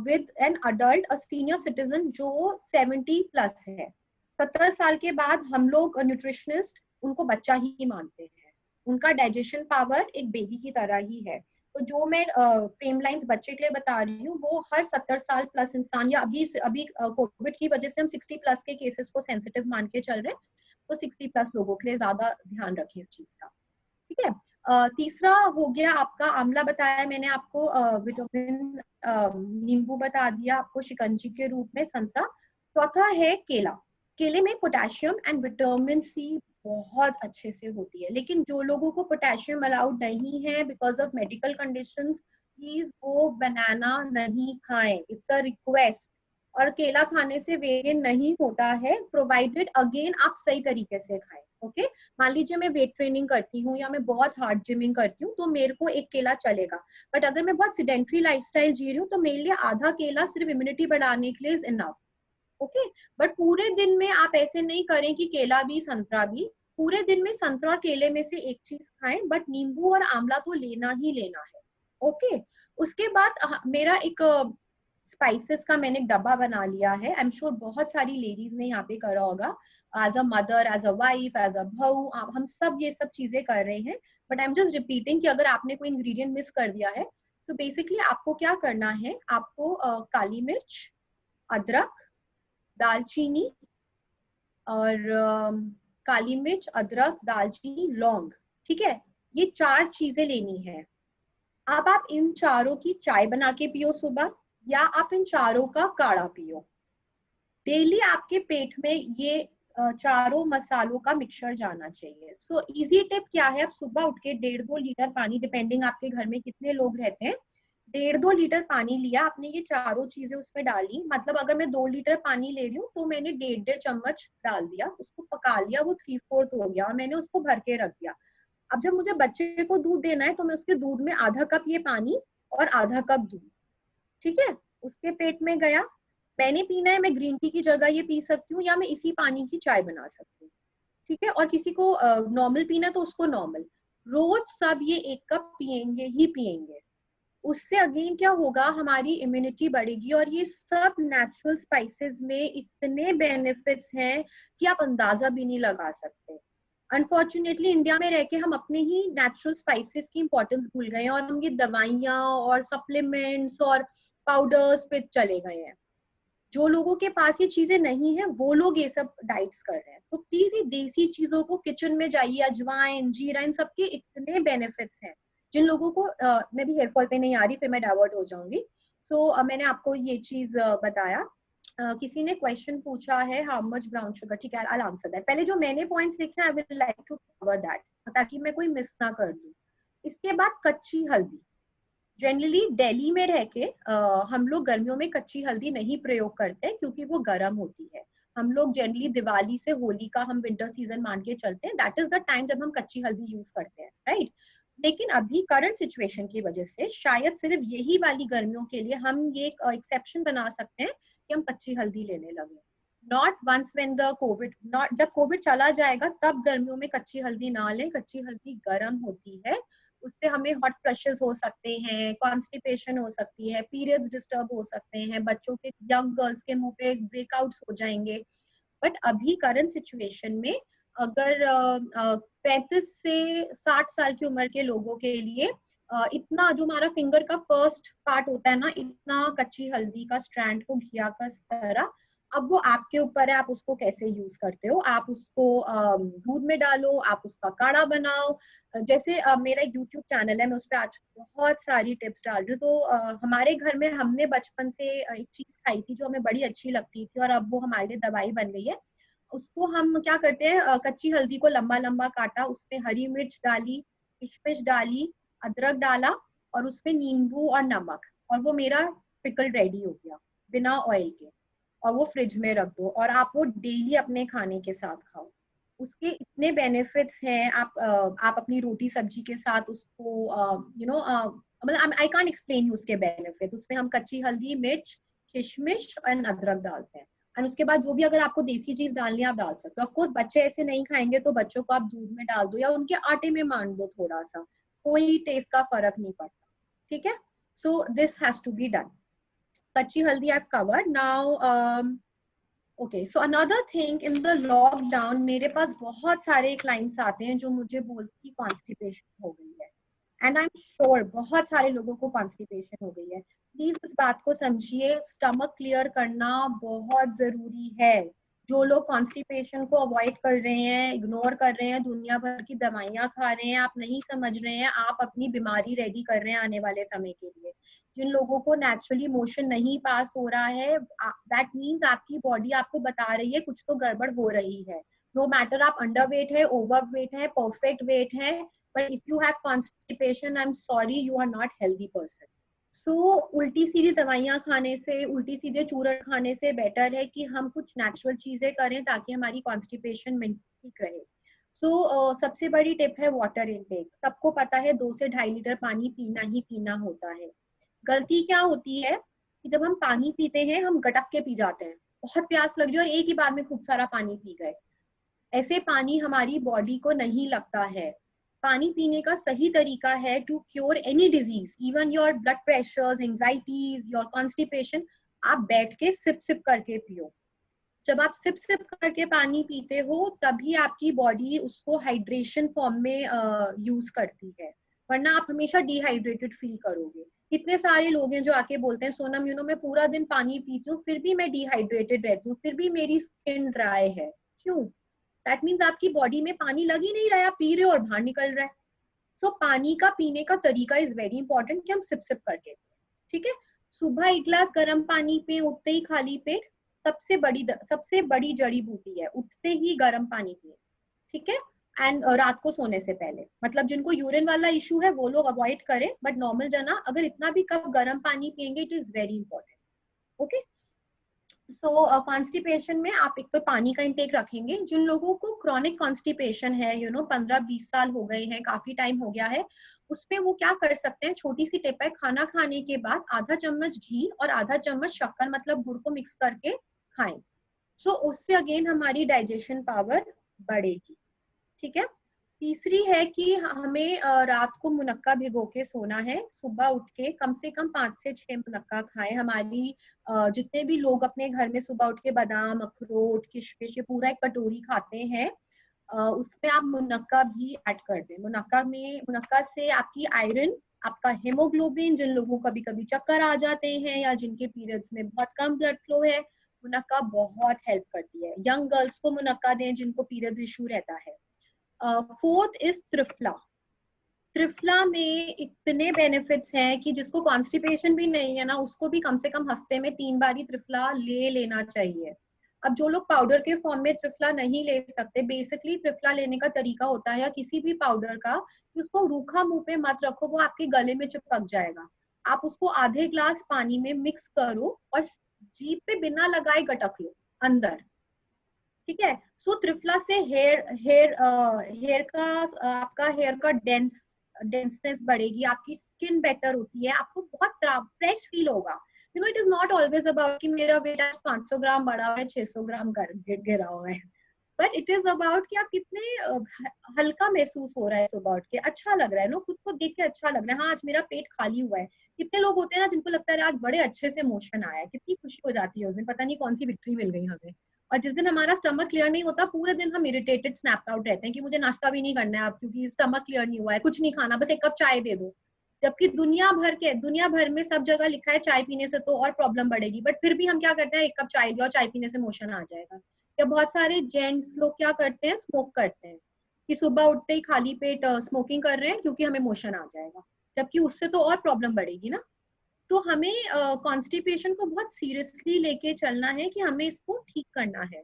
with an adult a senior citizen जो 70 प्लस है। 70 साल के बाद हम लोग न्यूट्रिशनिस्ट उनको बच्चा ही मानते हैं, उनका डाइजेशन पावर एक बेबी की तरह ही है। तो जो मैं फ्रेम लाइंस बच्चे के लिए बता रही हूँ वो हर 70 साल प्लस इंसान, या अभी कोविड की वजह से हम 60 प्लस के केसेस को सेंसिटिव मान के चल रहे हैं, तो 60 प्लस लोगों के लिए ज्यादा ध्यान रखें इस चीज का, ठीक है। तीसरा हो गया आपका आंवला, बताया मैंने आपको, विटामिन नींबू बता दिया आपको शिकंजी के रूप में, संतरा। चौथा है केला। केले में पोटेशियम एंड विटामिन सी बहुत अच्छे से होती है, लेकिन जो लोगों को पोटेशियम अलाउड नहीं है because of medical conditions, please वो बनाना नहीं खाएं, इट्स अ रिक्वेस्ट। और केला खाने से वेट गेन नहीं होता है, प्रोवाइडेड अगेन आप सही तरीके से खाएं, ओके। मान लीजिए मैं वेट ट्रेनिंग करती हूँ या मैं बहुत हार्ड जिमिंग करती हूँ तो मेरे को एक केला चलेगा, बट अगर मैं बहुत सिडेंट्री लाइफस्टाइल जी रही हूँ तो मेरे लिए आधा केला सिर्फ इम्यूनिटी बढ़ाने के लिए इज इनफ, ओके। बट पूरे दिन में आप ऐसे नहीं करें कि केला भी संतरा भी, पूरे दिन में संतरा और केले में से एक चीज खाएं, बट नींबू और आंवला तो लेना ही लेना है, ओके। उसके बाद मेरा एक स्पाइसेस का मैंने एक डब्बा बना लिया है, आई एम श्योर बहुत सारी लेडीज ने यहाँ पे करा होगा, as a mother, as a wife, as a bahu, हम सब ये सब चीजें कर रहे हैं। But I am just repeating कि अगर आपने कोई इंग्रेडिएंट मिस कर दिया है, सो बेसिकली आपको क्या करना है, आपको काली मिर्च, अदरक, दालचीनी और काली मिर्च, अदरक, दालचीनी, लौंग, ठीक है, ये 4 चीजें लेनी है। अब आप इन चारों की चाय बना के पियो सुबह, या आप इन चारों का काढ़ा पियो। डेली आपके पेट में ये चारों मसालों का मिक्सचर जाना चाहिए। सो इजी टिप क्या है, आप सुबह उठ के 1.5-2 लीटर पानी, डिपेंडिंग आपके घर में कितने लोग रहते हैं, 1.5-2 लीटर पानी लिया आपने, ये चारों चीजें उसमें डाली, मतलब अगर मैं 2 लीटर पानी ले रही हूँ तो मैंने 1.5 चम्मच डाल दिया, उसको पका लिया, वो 3/4 हो गया और मैंने उसको भर के रख दिया। अब जब मुझे बच्चे को दूध देना है तो मैं उसके दूध में आधा कप ये पानी और आधा कप दूध, ठीक है, उसके पेट में गया। मैंने पीना है, मैं ग्रीन टी की जगह ये पी सकती हूँ, या मैं इसी पानी की चाय बना सकती हूँ, ठीक है। और किसी को नॉर्मल पीना तो उसको नॉर्मल। रोज सब ये 1 कप पियेंगे ही पियेंगे, उससे अगेन क्या होगा, हमारी इम्यूनिटी बढ़ेगी। और ये सब नेचुरल स्पाइसेस में इतने बेनिफिट्स हैं कि आप अंदाजा भी नहीं लगा सकते। अनफॉर्चुनेटली इंडिया में रह के हम अपने ही नेचुरल स्पाइसेस की इंपॉर्टेंस भूल गए हैं और हम ये दवाइयाँ और सप्लीमेंट्स और पाउडर्स पे चले गए हैं। जो लोगों के पास ये चीजें नहीं है वो लोग ये सब डाइट्स कर रहे हैं। तो प्लीज ये देसी चीजों को, किचन में जाइए, अजवाइन, जीरा, इन सबके इतने बेनिफिट्स हैं। जिन लोगों को मैं भी हेयर फॉल पे नहीं आ रही, फिर मैं डाइवर्ट हो जाऊंगी। सो मैंने आपको ये चीज बताया। किसी ने क्वेश्चन पूछा है हाउ मच ब्राउन शुगर, ठीक है, आई आंसर दैट। पहले जो मैंने पॉइंट्स लिखे I will like to cover that, ताकि मैं कोई मिस ना कर दूं। इसके बाद कच्ची हल्दी। जनरली दिल्ली में रह के हम लोग गर्मियों में कच्ची हल्दी नहीं प्रयोग करते हैं क्योंकि वो गर्म होती है। हम लोग जनरली दिवाली से होली का हम विंटर सीजन मान के चलते हैं, दैट इज द टाइम जब हम कच्ची हल्दी यूज करते हैं, राइट। लेकिन अभी करंट सिचुएशन की वजह से शायद सिर्फ यही वाली गर्मियों के लिए हम ये एक्सेप्शन बना सकते हैं कि हम कच्ची हल्दी लेने लगे। Not once when the Covid, not जब कोविड चला जाएगा तब गर्मियों में कच्ची हल्दी ना लें। कच्ची हल्दी गर्म होती है, उससे हमें हॉट फ्लशेस हो सकते हैं, कॉन्स्टिपेशन हो सकती है, पीरियड्स डिस्टर्ब हो सकते हैं, बच्चों के, यंग गर्ल्स के मुंह पे ब्रेकआउट्स हो जाएंगे। बट अभी करंट सिचुएशन में अगर 35 से 60 साल की उम्र के लोगों के लिए इतना जो हमारा फिंगर का फर्स्ट पार्ट होता है ना, इतना कच्ची हल्दी का स्ट्रैंड को घिया का तरह, अब वो आपके ऊपर है, आप उसको कैसे यूज करते हो। आप उसको दूध में डालो, आप उसका काढ़ा बनाओ। जैसे मेरा एक यूट्यूब चैनल है, मैं उस पर आज बहुत सारी टिप्स डाल रही हूँ। तो हमारे घर में हमने बचपन से एक चीज खाई थी जो हमें बड़ी अच्छी लगती थी और अब वो हमारे लिए दवाई बन गई है। उसको हम क्या करते हैं, कच्ची हल्दी को लंबा लंबा काटा, उसमें हरी मिर्च डाली, किशमिश डाली, अदरक डाला और उसमें नींबू और नमक, और वो मेरा पिकल रेडी हो गया बिना ऑयल के। और वो फ्रिज में रख दो और आप वो डेली अपने खाने के साथ खाओ। उसके इतने बेनिफिट्स हैं। आप अपनी रोटी सब्जी के साथ उसको मतलब आई कांट एक्सप्लेन यू उसके बेनिफिट्स। उसमें हम कच्ची हल्दी, मिर्च, किशमिश और अदरक डालते हैं। और उसके बाद जो भी अगर आपको देसी चीज डालनी है आप डाल सकते हो। ऑफ कोर्स बच्चे ऐसे नहीं खाएंगे तो बच्चों को आप दूध में डाल दो या उनके आटे में मान दो थोड़ा सा, कोई टेस्ट का फर्क नहीं पड़ता। ठीक है, so this has to be done. कच्ची हल्दी I've covered now. Okay, so another thing, in the lockdown मेरे पास बहुत सारे क्लाइंट्स आते हैं जो मुझे बोलते हैं कॉन्स्टिपेशन हो गई है, एंड आई एम श्योर बहुत सारे लोगों को कॉन्स्टिपेशन हो गई है। प्लीज इस बात को समझिए, स्टमक क्लियर करना बहुत जरूरी है। जो लोग कॉन्स्टिपेशन को अवॉइड कर रहे हैं, इग्नोर कर रहे हैं, दुनिया भर की दवाइयां खा रहे हैं, आप नहीं समझ रहे हैं, आप अपनी बीमारी रेडी कर रहे हैं आने वाले समय के लिए। जिन लोगों को नेचुरली मोशन नहीं पास हो रहा है, दैट मीन्स आपकी बॉडी आपको बता रही है कुछ तो गड़बड़ हो रही है। नो मैटर आप अंडर वेट है, ओवर वेट है, परफेक्ट वेट है, but if you have constipation, I'm sorry, you are not healthy person. So उल्टी सीधी दवाइयां खाने से, उल्टी सीधे चूरन खाने से बेटर है कि हम कुछ नेचुरल चीजें करें ताकि हमारी कॉन्स्टिपेशन ठीक रहे। सबसे बड़ी टिप है वाटर इनटेक। सबको पता है 2 से 2.5 लीटर पानी पीना ही पीना होता है। गलती क्या होती है कि जब हम पानी पीते हैं हम गटक के पी जाते हैं, बहुत प्यास लग रही है और एक ही बार में खूब सारा पानी पी गए। ऐसे पानी हमारी बॉडी को नहीं लगता है। पानी पीने का सही तरीका है to cure any disease, even your blood pressure, anxieties, your constipation, आप बैठ के सिप सिप करके पियो। जब आप सिप सिप करके पानी पीते हो तभी आपकी बॉडी उसको हाइड्रेशन फॉर्म में यूज करती है, वरना आप हमेशा डिहाइड्रेटेड फील करोगे। कितने सारे लोग हैं जो आके बोलते हैं सोनम मैं पूरा दिन पानी पीती हूँ फिर भी मैं डिहाइड्रेटेड रहती हूँ, फिर भी मेरी स्किन ड्राई है। क्यों? दैट मीन्स आपकी बॉडी में पानी लग ही नहीं रहा है, आप पी रहे हो और बाहर निकल रहा है। सो पानी का पीने का तरीका इज वेरी इंपॉर्टेंट कि हम सिप सिप करके, ठीक है। सुबह 1 गिलास गर्म पानी पे उठते ही खाली पेट, सबसे बड़ी जड़ी बूटी है, उठते ही गर्म पानी पिए, ठीक है। एंड रात को सोने से पहले, मतलब जिनको यूरिन वाला इशू है वो लोग अवॉइड करें, बट नॉर्मल जना अगर इतना भी कप गर्म पानी पियेंगे it is very important. Okay, so constipation में आप एक तो पानी का इंटेक रखेंगे। जिन लोगों को क्रॉनिक कॉन्स्टिपेशन है 15-20 साल हो गए हैं, काफी टाइम हो गया है, उसमें वो क्या कर सकते हैं, छोटी सी टिप है, खाना खाने के बाद आधा चम्मच घी और आधा चम्मच शक्कर मतलब गुड़ को मिक्स करके खाएं। सो उससे अगेन हमारी डाइजेशन पावर बढ़ेगी, ठीक है। तीसरी है कि हमें रात को मुनक्का भिगो के सोना है, सुबह उठ के कम से कम 5 से 6 मुनक्का खाएं। हमारी जितने भी लोग अपने घर में सुबह उठ के बादाम, अखरोट, किशमिश, ये पूरा एक कटोरी खाते हैं, उसमें आप मुनक्का भी ऐड कर दें। मुनक्का से आपकी आयरन, आपका हेमोग्लोबिन, जिन लोगों को कभी कभी चक्कर आ जाते हैं या जिनके पीरियड्स में बहुत कम ब्लड फ्लो है, मुनक्का बहुत हेल्प करती है। यंग गर्ल्स को मुनक्का दें जिनको पीरियड्स इशू रहता है। Fourth is triphala. त्रिफला में इतने बेनिफिट्स हैं कि जिसको कॉन्स्टिपेशन भी नहीं है ना, उसको भी कम से कम हफ्ते में 3 बार ही त्रिफला ले लेना चाहिए। अब जो लोग पाउडर के फॉर्म में त्रिफला नहीं ले सकते, बेसिकली त्रिफला लेने का तरीका होता है या किसी भी पाउडर का कि उसको रूखा मुंह पे मत रखो, वो आपके गले में चिपक जाएगा। आप उसको आधे ग्लास पानी में मिक्स करो और जीभ पे बिना लगाए गटक लो अंदर, ठीक है। सो त्रिफला से हेयर का आपका हेयर का डेंसनेस बढ़ेगी, आपकी स्किन बेटर होती है, आपको बहुत फ्रेश फील होगा। You know, it is not always about कि मेरा वेट आज 500 ग्राम बढ़ा हुआ है, 600 ग्राम गिरा हुआ है, बट इट इज अबाउट कि आप कितने हल्का महसूस हो रहा है सुबह उठ के, अच्छा लग रहा है ना, खुद को देख के अच्छा लग रहा है, हाँ आज मेरा पेट खाली हुआ है। कितने लोग होते हैं ना जिनको लगता है आज बड़े अच्छे से मोशन आया है, कितनी खुशी हो जाती है उस दिन, पता नहीं कौन सी विक्ट्री मिल गई हमें। और जिस दिन हमारा स्टमक क्लियर नहीं होता, पूरे दिन हम इरिटेटेड स्नैप आउट रहते हैं कि मुझे नाश्ता भी नहीं करना है अब, क्योंकि स्टमक क्लियर नहीं हुआ है, कुछ नहीं खाना, बस एक कप चाय दे दो। जबकि दुनिया भर में सब जगह लिखा है चाय पीने से तो और प्रॉब्लम बढ़ेगी, बट फिर भी हम क्या करते हैं, एक कप चाय लिया, चाय पीने से मोशन आ जाएगा। या बहुत सारे जेंट्स लोग क्या करते हैं, स्मोक करते हैं कि सुबह उठते ही खाली पेट स्मोकिंग कर रहे हैं क्योंकि हमें मोशन आ जाएगा, जबकि उससे तो और प्रॉब्लम बढ़ेगी ना। तो हमें कॉन्स्टिपेशन को बहुत सीरियसली लेके चलना है कि हमें इसको ठीक करना है,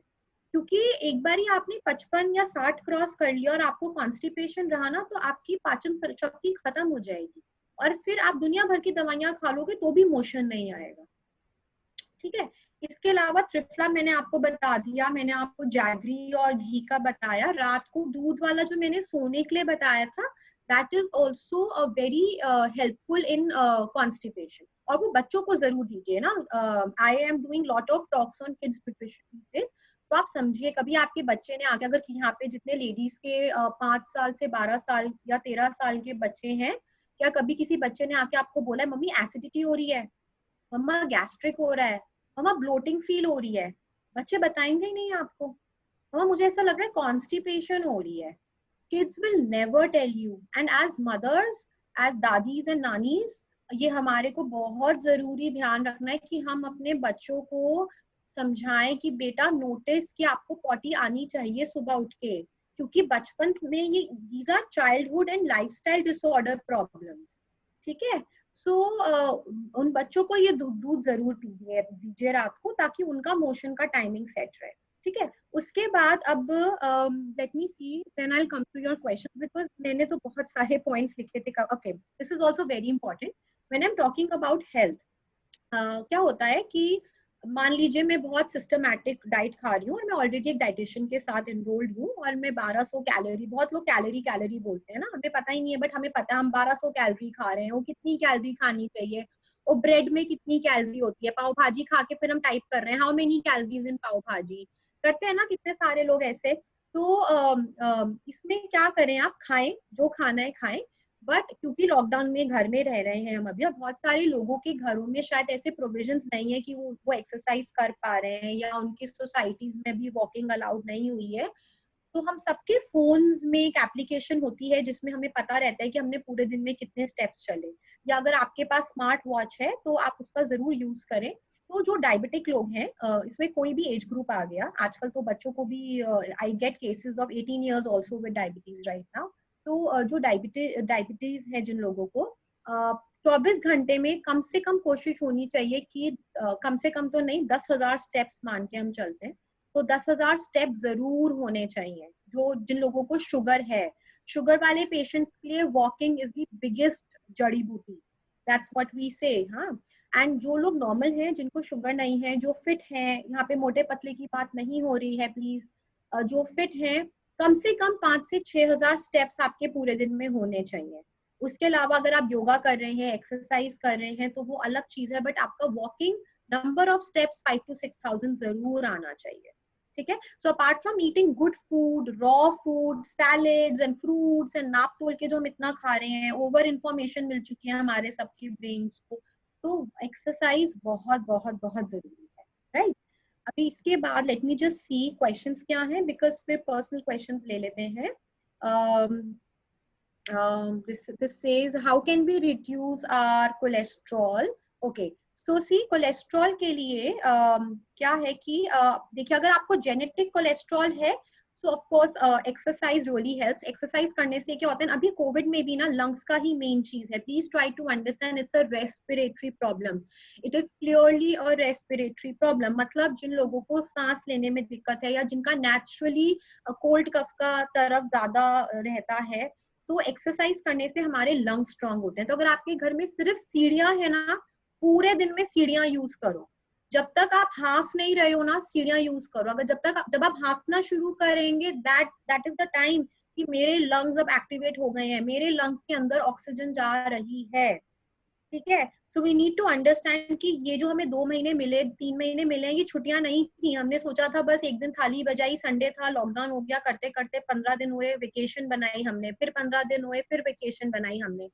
क्योंकि एक बार ही आपने 55 या 60 क्रॉस कर लिया और आपको कॉन्स्टिपेशन रहा ना, तो आपकी पाचन शक्ति खत्म हो जाएगी और फिर आप दुनिया भर की दवाइयां खा लोगे तो भी मोशन नहीं आएगा। ठीक है, इसके अलावा त्रिफला मैंने आपको बता दिया, मैंने आपको जैगरी और घी का बताया। रात को दूध वाला जो मैंने सोने के लिए बताया था, that is also very helpful in constipation, और वो बच्चों को जरूर दीजिए ना। I am doing lot of talks on kids nutrition these days, तो आप समझिए कभी आपके बच्चे ने आके, अगर यहाँ पे जितने लेडीज के 5 साल से 12 साल या 13 साल के बच्चे हैं, क्या कभी किसी बच्चे ने आके आपको बोला है मम्मी एसिडिटी हो रही है, मम्मा गैस्ट्रिक हो रहा है, मम्मा ब्लोटिंग फील हो रही है? बच्चे बताएंगे ही नहीं आपको, मम्मा मुझे ऐसा लग रहा है कॉन्स्टिपेशन हो रही है। Kids will never tell you, and as mothers, as दादीज एंड नानीज, ये हमारे को बहुत जरूरी ध्यान रखना है कि हम अपने बच्चों को समझाएं कि बेटा नोटिस कि आपको पॉटी आनी चाहिए सुबह उठ के, क्योंकि बचपन में ये these our childhood and lifestyle disorder problems. ठीक है, सो उन बच्चों को ये दूध जरूर दीजिए रात को, ताकि उनका मोशन का टाइमिंग सेट रहे। ठीक है, उसके बाद अब let me see, then I will come to your question, because मैंने तो बहुत सारे पॉइंट्स लिखे थे। Okay, this is also very important when I am talking about health. क्या होता है कि मान लीजिए मैं बहुत सिस्टमैटिक डाइट खा रही हूँ और मैं ऑलरेडी एक डाइटिशियन के साथ एनरोल्ड हूँ, और मैं 1200 कैलोरी, बहुत लोग कैलोरी बोलते हैं ना, हमें पता ही नहीं है, बट हमें पता है हम 1200 कैलोरी खा रहे हैं। वो कितनी कैलोरी खानी चाहिए, और ब्रेड में कितनी कैलोरी होती है, पाव भाजी खा के फिर हम टाइप कर रहे हैं हाउ मेनी कैलोरीज इन पाव भाजी, करते हैं ना कितने सारे लोग ऐसे। तो इसमें क्या करें, आप खाएं जो खाना है खाएं, बट क्योंकि लॉकडाउन में घर में रह रहे हैं हम अभी, और बहुत सारे लोगों के घरों में शायद ऐसे प्रोविजंस नहीं है कि वो एक्सरसाइज कर पा रहे हैं, या उनकी सोसाइटीज में भी वॉकिंग अलाउड नहीं हुई है, तो हम सबके फोन्स में एक एप्लीकेशन होती है जिसमें हमें पता रहता है कि हमने पूरे दिन में कितने स्टेप्स चले, या अगर आपके पास स्मार्ट वॉच है तो आप उसका जरूर यूज करें। तो जो डायबिटिक लोग हैं, इसमें कोई भी एज ग्रुप आ गया, आजकल तो बच्चों को भी, I get cases of 18 years also with diabetes right now. तो जो डायबिटीज है जिन लोगों को, 24 घंटे में कम से कम कोशिश होनी चाहिए कि कम से कम तो नहीं, 10,000 स्टेप्स मान के हम चलते हैं, तो 10,000 स्टेप जरूर होने चाहिए। जो जिन लोगों को शुगर है, शुगर वाले पेशेंट्स के लिए वॉकिंग इज द बिगेस्ट जड़ी बूटी, दैट्स व्हाट वी से। हाँ, एंड जो लोग नॉर्मल हैं, जिनको शुगर नहीं है, जो फिट हैं, यहाँ पे मोटे पतले की बात नहीं हो रही है प्लीज, जो फिट हैं, कम से कम 5 से 6,000 स्टेप्स आपके पूरे दिन में होने चाहिए। उसके अलावा अगर आप योगा कर रहे हैं, एक्सरसाइज कर रहे हैं, तो वो अलग चीज है, बट आपका walking number of steps 5 to 6,000 जरूर आना चाहिए। ठीक है, so apart from eating good food, raw food, salads and fruits and नाप तोल के जो हम इतना खा रहे हैं, ओवर इन्फॉर्मेशन मिल चुकी है हमारे सबके ब्रेन्स को, तो एक्सरसाइज बहुत बहुत बहुत जरूरी है, राइट? अभी इसके बाद लेट मी जस्ट सी क्वेश्चंस क्या हैं, बिकॉज फिर पर्सनल क्वेश्चंस ले लेते हैं। this says how can we reduce our cholesterol? Okay, so see cholesterol के लिए क्या है कि देखिए, अगर आपको जेनेटिक कोलेस्ट्रॉल है, सो of course exercise really helps. Exercise करने से क्या होता है, अभी कोविड में भी ना लंग्स का ही मेन चीज है, please try to understand it's a respiratory problem, it is clearly a respiratory problem. मतलब जिन लोगों को सांस लेने में दिक्कत है, या जिनका नेचुरली कोल्ड कफ का तरफ ज्यादा रहता है, तो एक्सरसाइज करने से हमारे लंग स्ट्रांग होते हैं। तो अगर आपके घर में सिर्फ सीढ़ियां है ना, पूरे दिन में सीढ़ियां यूज करो। जब तक आप हाफ नहीं रहे हो ना, सीढ़ियां यूज करो। अगर जब आप हाफना शुरू करेंगे, दैट इज द टाइम कि मेरे लंग्स अब एक्टिवेट हो गए हैं, मेरे लंग्स के अंदर ऑक्सीजन जा रही है, ठीक है। So we need to understand कि ये जो हमें 2 महीने मिले, 3 महीने मिले हैं, ये छुट्टियां नहीं थी। हमने सोचा था बस एक दिन थाली बजाई, संडे था, लॉकडाउन हो गया, करते करते 15 दिन हुए, वेकेशन बनाई हमने, फिर 15 दिन हुए, फिर वेकेशन बनाई हमने।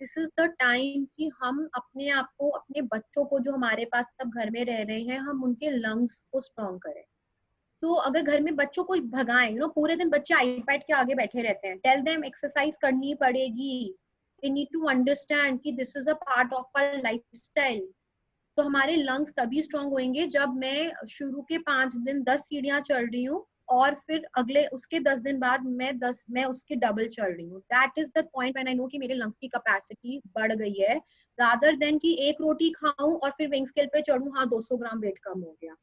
दिस इज द टाइम कि हम अपने आप को, अपने बच्चों को जो हमारे पास सब घर में रह रहे हैं, हम उनके लंग्स को स्ट्रॉन्ग करें। तो अगर घर में बच्चों को भगाएं, पूरे दिन बच्चे आईपैड के आगे बैठे रहते हैं, टेल देम एक्सरसाइज करनी पड़ेगी, दे नीड टू अंडरस्टैंड कि this is a part of our lifestyle. तो हमारे लंग्स तभी स्ट्रॉन्ग होंगे जब मैं शुरू के 5 दिन 10 सीढ़ियां चढ़ रही हूँ और फिर अगले उसके 10 दिन बाद मैं उसके डबल चढ़ रही हूँ। That is the point when I know कि मेरे लंग्स की कैपेसिटी बढ़ गई है, रादर देन कि एक रोटी खाऊं और फिर विंग स्केल पे चढ़ूं, हाँ 200 ग्राम वेट कम हो गया।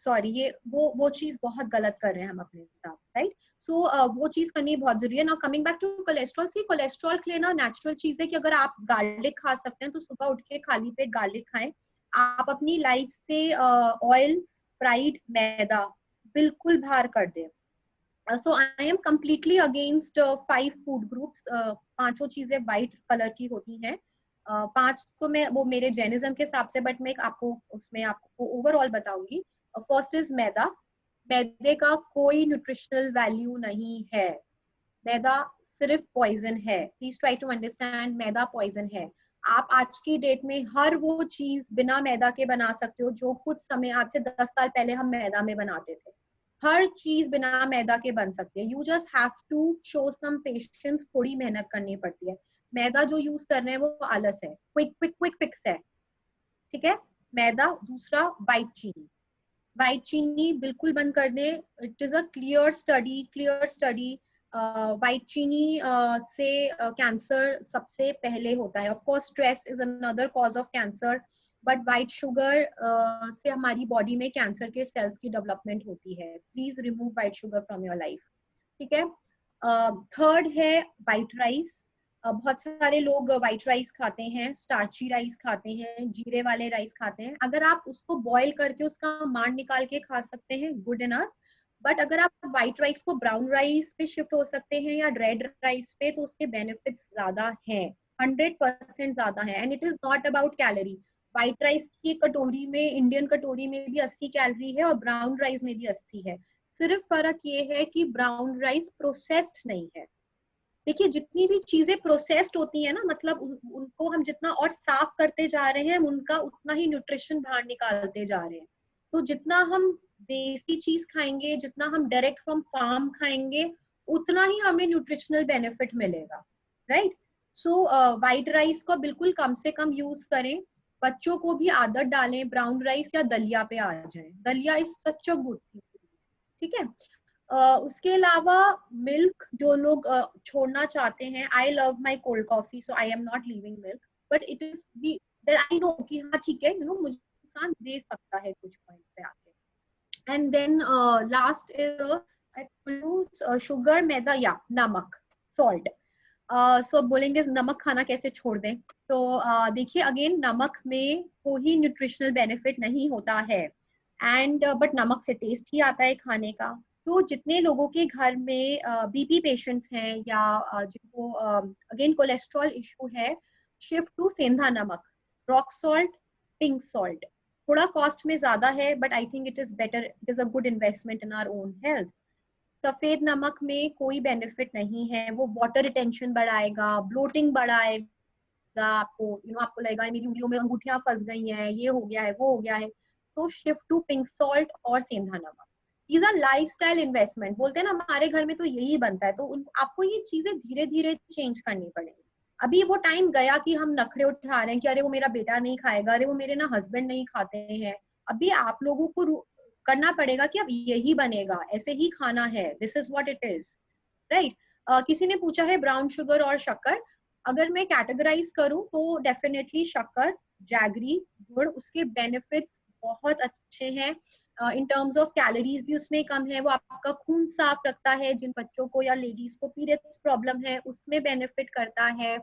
सॉरी, ये वो चीज बहुत गलत कर रहे हैं हम अपने साथ, राइट। सो वो चीज करनी बहुत जरूरी है। Now coming back to cholesterol, see cholesterol के लिए ना नेचुरल चीज है कि अगर आप गार्लिक खा सकते हैं तो सुबह उठ के खाली पेट गार्लिक खाएं। आप अपनी लाइफ से ऑयल, फ्राइड, मैदा बिल्कुल बाहर कर दें। So I am completely against 5 food groups. 5 चीजें व्हाइट कलर की होती हैं। 5 तो मैं वो मेरे जैनिज्म के हिसाब से, बट मैं आपको उसमें आपको ओवरऑल बताऊंगी। फर्स्ट इज मैदा। मैदे का कोई न्यूट्रिशनल वैल्यू नहीं है, मैदा सिर्फ पॉइजन है। प्लीज ट्राई टू अंडरस्टैंड, मैदा पॉइजन है। आप आज की डेट में हर वो चीज बिना मैदा के बना सकते हो जो कुछ समय, आज से 10 साल पहले हम मैदा में बनाते थे। हर चीज बिना मैदा के बन सकती है। You just have to show some patience, थोड़ी मेहनत करनी पड़ती है। मैदा जो यूज कर रहे हैं वो आलस है, क्विक क्विक क्विक फिक्स है, ठीक है। मैदा। दूसरा, व्हाइट चीनी। व्हाइट चीनी बिल्कुल बंद कर दे। It is a clear study. White चीनी से कैंसर सबसे पहले होता है। Of course stress is another cause of cancer, but white sugar से हमारी बॉडी में कैंसर के सेल्स की डेवलपमेंट होती है। Please remove white sugar from your life, ठीक है। थर्ड है व्हाइट राइस। बहुत सारे लोग व्हाइट राइस खाते हैं, स्टार्ची राइस खाते हैं, जीरे वाले राइस खाते हैं। अगर आप उसको बॉईल करके उसका मांड निकाल के खा सकते हैं, गुड इनफ। बट अगर आप व्हाइट राइस को ब्राउन राइस पे शिफ्ट हो सकते हैं या रेड राइस पे, तो उसके बेनिफिट्स ज्यादा हैं, 100% ज्यादा है। And it is not about calorie. White rice की कटोरी में, इंडियन कटोरी में भी 80 कैलोरी है और ब्राउन राइस में भी 80 है। सिर्फ फर्क ये है कि ब्राउन राइस प्रोसेस्ड नहीं है। देखिए, जितनी भी चीजें प्रोसेस्ड होती है ना, मतलब उनको हम जितना और साफ करते जा रहे हैं, उनका उतना ही न्यूट्रिशन बाहर निकालते जा रहे हैं। तो जितना हम देसी चीज खाएंगे, जितना हम डायरेक्ट फ्रॉम फार्म खाएंगे, उतना ही हमें न्यूट्रिशनल बेनिफिट मिलेगा, राइट। सो व्हाइट राइस को बिल्कुल कम से कम यूज करें। बच्चों को भी आदत डालें, ब्राउन राइस या दलिया पे आ जाएं। दलिया is such a good thing, ठीक है। उसके अलावा मिल्क जो लोग छोड़ना चाहते हैं, I love my cold coffee, so I am not leaving milk, but it is be that I know कि हाँ ठीक है, मुझे नुकसान दे सकता है कुछ पॉइंट पे आके। And then last is sugar, maida या नमक, सॉल्ट। सो बोलेंगे नमक खाना कैसे छोड़ दें, तो देखिए अगेन, नमक में कोई न्यूट्रिशनल बेनिफिट नहीं होता है, एंड बट नमक से टेस्ट ही आता है खाने का। तो जितने लोगों के घर में बीपी पेशेंट्स हैं या जिनको अगेन कोलेस्ट्रॉल इशू है, शिफ्ट टू सेंधा नमक, रॉक सॉल्ट, पिंक सॉल्ट। थोड़ा कॉस्ट में ज्यादा है, but I think it is better, it is a good investment in our own health. सफेद नमक में कोई बेनिफिट नहीं है, वो वाटर रिटेंशन बढ़ाएगा, ब्लोटिंग बढ़ाएगा, आपको आपको लगेगा मेरी उंगलियों में अंगूठियां फंस गई हैं, ये हो गया है, वो हो गया है। तो शिफ्ट टू पिंक सॉल्ट और सेंधा नमक। These are lifestyle investment. बोलते हैं ना हमारे घर में तो यही बनता है, तो आपको ये चीजें धीरे धीरे चेंज करनी पड़ेगी। अभी वो टाइम गया कि हम नखरे उठा रहे हैं कि अरे वो मेरा बेटा नहीं खाएगा, अरे वो मेरे ना हस्बैंड नहीं खाते हैं। अभी आप लोगों को करना पड़ेगा कि अब यही बनेगा, ऐसे ही खाना है, this is what it is, right. किसी ने पूछा है ब्राउन शुगर और शक्कर। अगर मैं कैटेगराइज करूं तो डेफिनेटली शक्कर, जैगरी, गुड़, उसके बेनिफिट्स बहुत अच्छे हैं। इन टर्म्स ऑफ कैलोरीज भी उसमें कम है, वो आपका खून साफ रखता है, जिन बच्चों को या लेडीज को पीरियड्स प्रॉब्लम है उसमें बेनिफिट करता है,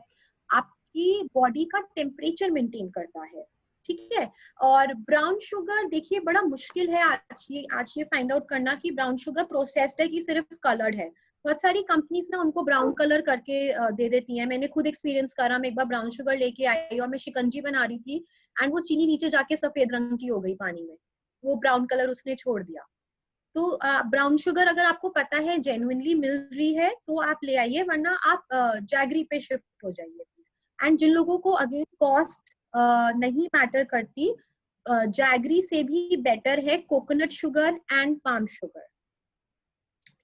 आपकी बॉडी का टेम्परेचर मेंटेन करता है, ठीक है। और ब्राउन शुगर, देखिए बड़ा मुश्किल है आज ये फाइंड आउट करना कि ब्राउन शुगर प्रोसेस्ड है कि सिर्फ कलर्ड है। बहुत सारी कंपनीज ना उनको ब्राउन कलर करके दे देती हैं। मैंने खुद एक्सपीरियंस करा, मैं एक बार ब्राउन शुगर लेके आई और मैं शिकंजी बना रही थी एंड वो चीनी नीचे जाके सफेद रंग की हो गई पानी में, वो ब्राउन कलर उसने छोड़ दिया। तो ब्राउन शुगर अगर आपको पता है जेन्युइनली मिल रही है तो आप ले आइए, वरना आप जैगरी पे शिफ्ट हो जाइए। एंड जिन लोगों को अगेन कॉस्ट नहीं मैटर करती, जैगरी से भी बेटर है coconut sugar and palm sugar.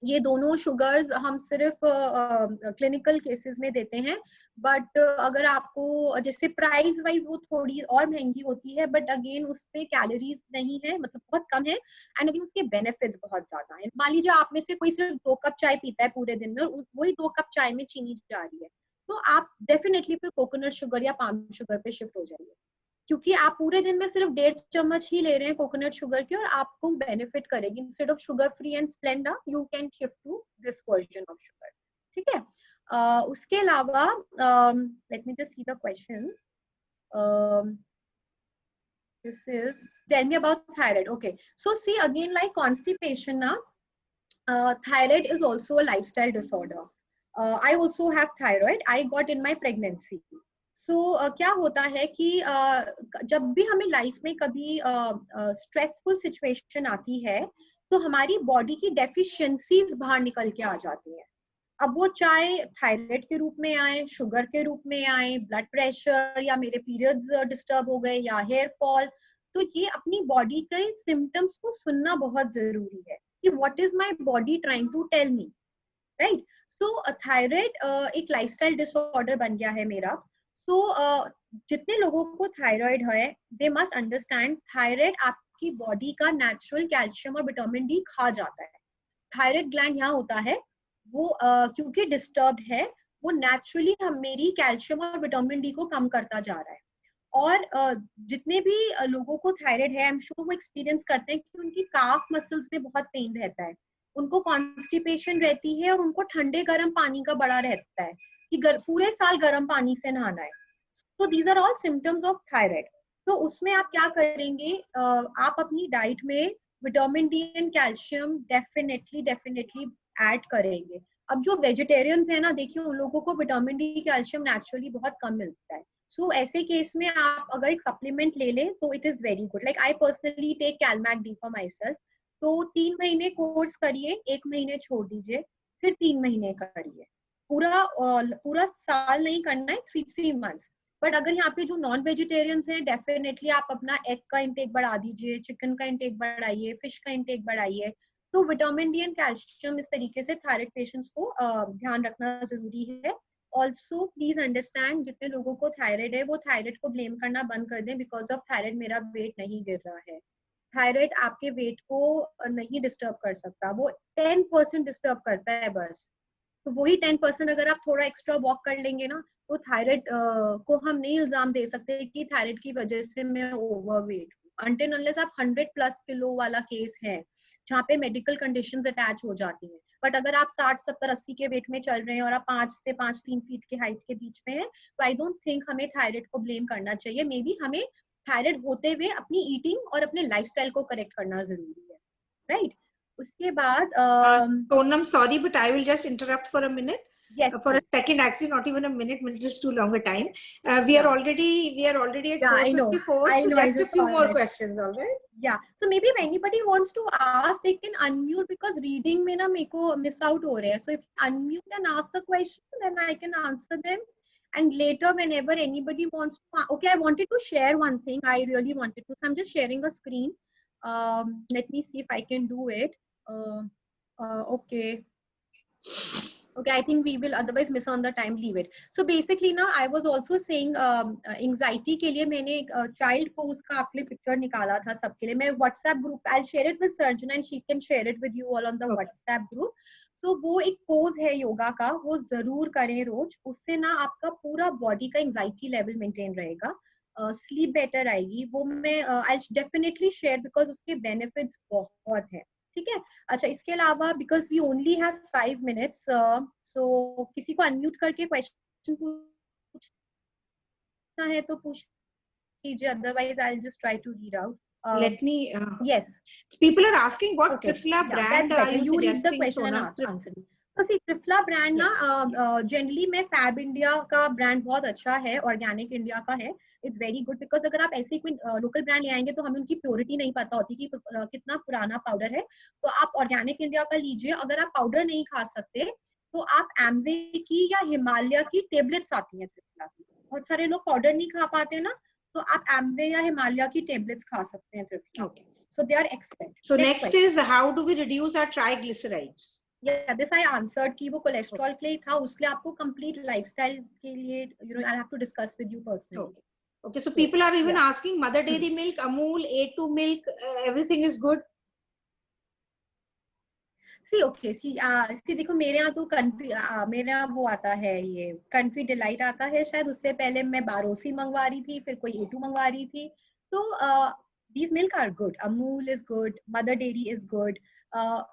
ये दोनों शुगर्स हम सिर्फ क्लिनिकल केसेस में देते हैं, बट अगर आपको जैसे प्राइस वाइज वो थोड़ी और महंगी होती है, बट अगेन उसपे कैलोरीज नहीं है, मतलब बहुत कम है, एंड अगेन उसके बेनिफिट्स बहुत ज्यादा है। मान लीजिए आप में से कोई सिर्फ 2 कप चाय पीता है पूरे दिन में और वही 2 कप चाय में चीनी जा रही है, तो आप डेफिनेटली फिर कोकोनट शुगर या पाम शुगर पे शिफ्ट हो जाइए, क्योंकि आप पूरे दिन में सिर्फ 1.5 चम्मच ही ले रहे हैं कोकोनट शुगर की और आपको बेनिफिट करेगी। Instead of sugar free and Splenda you can shift to this version of sugar. ठीक है, उसके अलावा let me just see the questions. this is tell me about thyroid. Okay, so see again, like constipation na, thyroid is also a lifestyle disorder. I also have thyroid, I got in my pregnancy. So क्या होता है कि जब भी हमें life में कभी stressful situation आती है तो हमारी बॉडी की डेफिशिएंसीज बाहर निकल के आ जाती हैं। अब वो चाहे थायराइड के रूप में आए, शुगर के रूप में आए, ब्लड प्रेशर, या मेरे पीरियड्स डिस्टर्ब हो गए, या हेयर फॉल, तो ये अपनी बॉडी के सिम्टम्स को सुनना बहुत जरूरी है कि what is my body trying to tell me, right. So thyroid एक लाइफस्टाइल डिसऑर्डर बन गया है मेरा। सो जितने लोगों को थायराइड है दे मस्ट अंडरस्टैंड, थायराइड आपकी बॉडी का नेचुरल कैल्शियम और विटामिन डी खा जाता है। थायराइड ग्लैंड यहाँ होता है, वो क्योंकि डिस्टर्ब है, वो नेचुरली मेरी कैल्शियम और विटामिन डी को कम करता जा रहा है। और जितने भी लोगों को थायराइड है, आई एम श्योर वो एक्सपीरियंस करते हैं कि उनकी काफ मसल्स में बहुत पेन रहता है, उनको कॉन्स्टिपेशन रहती है और उनको ठंडे गर्म पानी का बड़ा रहता है कि पूरे साल गर्म पानी से नहाना है। तो these are all symptoms of thyroid. तो उसमें आप क्या करेंगे, आप अपनी डाइट में vitamin D and calcium definitely add करेंगे। अब जो वेजिटेरियंस है ना, देखिए उन लोगों को विटामिन डी कैल्शियम नेचुरली बहुत कम मिलता है। सो ऐसे केस में आप अगर एक सप्लीमेंट ले लें तो it is very good. Like I personally take कैलमैक डी फॉर माई सेल्फ। तो 3 महीने कोर्स करिए, 1 महीने छोड़ दीजिए, फिर 3 महीने करिए, पूरा साल नहीं करना है, 3 मंथ्स। बट अगर यहाँ पे जो नॉन वेजिटेरियंस हैं, डेफिनेटली आप अपना एग का इंटेक बढ़ा दीजिए, चिकन का इंटेक बढ़ाइए, फिश का इंटेक बढ़ाइए। तो विटामिन डी एंड कैल्शियम इस तरीके से थायराइड पेशेंट्स को ध्यान रखना जरूरी है। ऑल्सो प्लीज अंडरस्टैंड, जितने लोगों को थायराइड है वो थायराइड को ब्लेम करना बंद कर दें, बिकॉज ऑफ थायराइड मेरा वेट नहीं गिर रहा है। थायराइड आपके वेट को नहीं डिस्टर्ब कर सकता, वो 10% डिस्टर्ब करता है बस। तो वही 10% अगर आप थोड़ा एक्स्ट्रा वॉक कर लेंगे ना, तो थायराइड को हम नहीं इल्जाम दे सकते कि थायराइड की वजह से मैं ओवरवेट हूँ, अनटिल अनलेस आप 100+ किलो वाला केस है जहाँ पे मेडिकल कंडीशंस अटैच हो जाती हैं। बट अगर आप 60, 70, 80 के वेट में चल रहे हैं और आप 5 से 5'3" के हाइट के बीच में है, तो आई डोंट थिंक हमें थायराइड को ब्लेम करना चाहिए। मे बी हमें थायराइड होते हुए अपनी ईटिंग और अपने लाइफस्टाइल को करेक्ट करना जरूरी है, राइट। उसके बाद Sonam, sorry, but I will just interrupt for a minute. Yes, for a second, actually not even a minute is too long a time. We are already at 4:54, I so know, just a few more questions, all right? Yeah, so maybe if anybody wants to ask, they can unmute, because reading में ना मेरे को miss out हो रहे हैं. So if unmute and ask the question, then I can answer them. And later, whenever anybody wants to, okay, I wanted to share one thing. I really wanted to. So I'm just sharing a screen. Let me see if I can do it. Okay. Okay, I think we will otherwise miss on the time. Leave it. So basically now I was also saying anxiety के लिए मैंने एक child pose का आपके लिए picture निकाला था सबके लिए. मैं WhatsApp group, I'll share it with Sarjana and she can share it with you all on the WhatsApp group. So वो एक pose है योगा का, वो जरूर करें रोज. उससे ना आपका पूरा body का anxiety level maintain रहेगा. Sleep better आएगी. वो मैं I'll definitely share because उसके benefits बहुत हैं. ठीक है. अच्छा, इसके अलावा because we only have 5 minutes, so किसी को अनम्यूट करके क्वेश्चन पूछना है तो पूछ लीजिए, otherwise I will just try to read out. Let me. Yes. People are asking what Okay. Triphala Yeah, brand that's are better. you You read the suggesting, question and Sonam? answer it. तो सी triphala brand ना generally में fab India का brand बहुत अच्छा है, organic India का है, it's very good, because अगर आप ऐसे कोई लोकल ब्रांड ले आएंगे तो हमें उनकी प्योरिटी नहीं पता होती कि कितना पुराना पाउडर है। तो आप ऑर्गेनिक इंडिया का लीजिए। अगर आप पाउडर नहीं खा सकते तो आप एम्वे की या हिमालय की टेबलेट्स आती हैं त्रिफला की, बहुत सारे लोग पाउडर नहीं खा पाते ना, तो आप एम्वे या हिमालय की टेबलेट्स खा सकते हैं triphala. So they are expert. So next is how do we reduce our triglycerides? Yeah, this I answered कि वो कोलेस्ट्रॉल के लिए था, उसके लिए आपको कंप्लीट लाइफस्टाइल के लिए I'll have to discuss with you personally. Okay, so people are even asking Mother Dairy milk, Amul, A2 milk, everything is good. See, देखो मेरे यहाँ तो कंट्री मेरे यहाँ वो आता है, ये कंट्री डिलाइट आता है, शायद उससे पहले मैं बारोसी मंगवा रही थी, फिर कोई A2 मंगवा रही थी। तो these milk are good. Amul is good, Mother Dairy is good.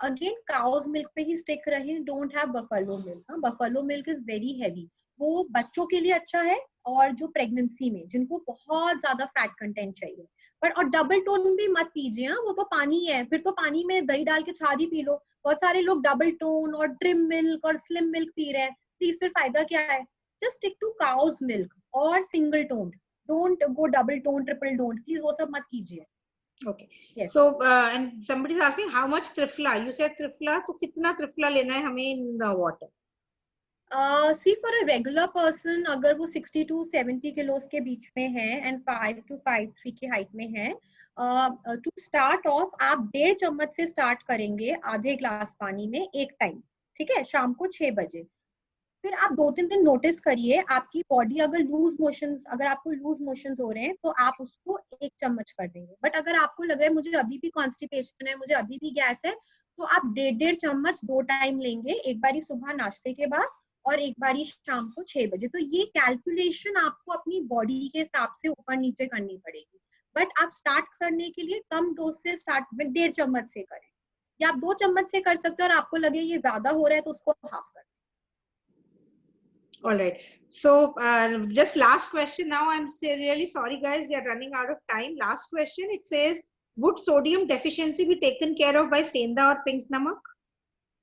Again cows milk पे ही स्टिक रहे, don't have buffalo milk. Buffalo milk is very heavy. वो बच्चों के लिए अच्छा है और जो प्रेगनेंसी में जिनको बहुत ज्यादा फैट कंटेंट चाहिए, पर और डबल टोन भी मत पीजिए। वो तो पानी है, फिर तो पानी में दही डाल के छाछ ही पी लो। बहुत सारे लोग डबल टोन और ट्रिम मिल्क और स्लिम मिल्क पी रहे हैं, प्लीज फिर फायदा क्या है? Just stick to cow's milk और single tone, don't go double tone triple tone, please वो सब मत कीजिए। Okay. Yes. So and somebody is asking how much trifla. You said trifla, तो कितना trifla लेना है हमें in the water? See, for a regular person, अगर वो 60 to 70 kilos के बीच में है and 5 to 5'3" की हाइट में है, to start off आप 1.5 चम्मच से स्टार्ट करेंगे आधे ग्लास पानी में एक टाइम, ठीक है, शाम को 6 बजे। फिर आप 2-3 दिन नोटिस करिए आपकी बॉडी अगर अगर आपको लूज मोशंस हो रहे हैं तो आप उसको 1 चम्मच कर देंगे। बट अगर आपको लग रहा है मुझे अभी भी कॉन्स्टिपेशन है, मुझे अभी भी गैस है, तो आप 1.5 चम्मच 2 टाइम लेंगे, एक बारी सुबह नाश्ते के बाद और एक बारी शाम को 6 बजे। तो ये कैलकुलेशन आपको अपनी बॉडी के हिसाब से ऊपर नीचे करनी पड़ेगी। बट आप स्टार्ट करने के लिए कम डोज से स्टार्ट में 1.5 चम्मच से करें, या आप 2 चम्मच से कर सकते हो और आपको लगे ये ज्यादा हो रहा है तो उसको हाफ कर। All right. So just last question now. I'm still really sorry, guys. We are running out of time. Last question. It says, would sodium deficiency be taken care of by Senda or pink namak?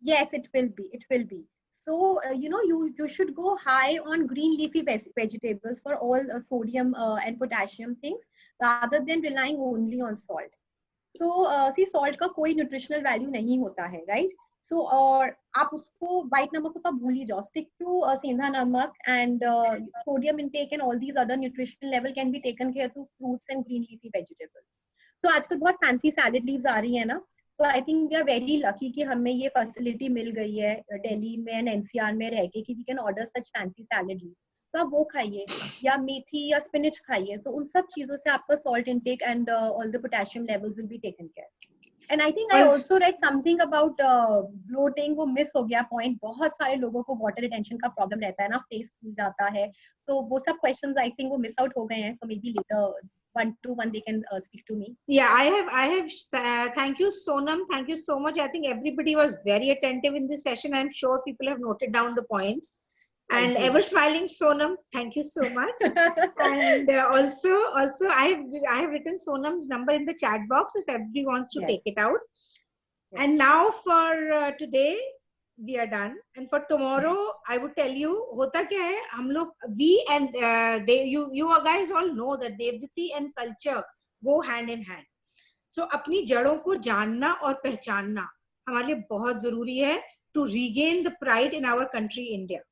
Yes, it will be. It will be. So you should go high on green leafy vegetables for all sodium and potassium things, rather than relying only on salt. So see, salt का कोई nutritional value नहीं होता है, right? So और आप उसको white नमक को तो भूल ही जाओ, stick to सेंधा नमक, and sodium intake and all these other nutritional level can be taken care through fruits and green leafy vegetables. So आजकल बहुत fancy salad leaves आ रही है ना, so I think we are very lucky कि हमें ये facility मिल गई है दिल्ली में and NCR में रह के कि we can order such fancy salad leaves. तो आप वो खाइए या मेथी या स्पिनच खाइए, तो उन सब चीजों से आपका salt intake and all the potassium levels will be taken care. And I think I also read something about bloating, वो मिस हो गया पॉइंट। बहुत सारे लोगों को वाटर रिटेंशन का प्रॉब्लम रहता है ना, फेस फूल जाता है, तो वो सब क्वेश्चंस आई थिंक वो मिस आउट हो गए हैं, so maybe later one-to-one they can speak to me. Yeah, I have thank you Sonam, thank you so much. I think everybody was very attentive in this session. I'm sure people have noted down the points. And ever smiling Sonam, thank you so much. And also I have written Sonam's number in the chat box if everybody wants to take it out. And now for today we are done, and for tomorrow I would tell you hota kya hai, hum log we and you guys all know that Devditi and culture go hand in hand. So अपनी जड़ों को जानना और पहचानना हमारे लिए बहुत जरूरी है to regain the pride in our country India.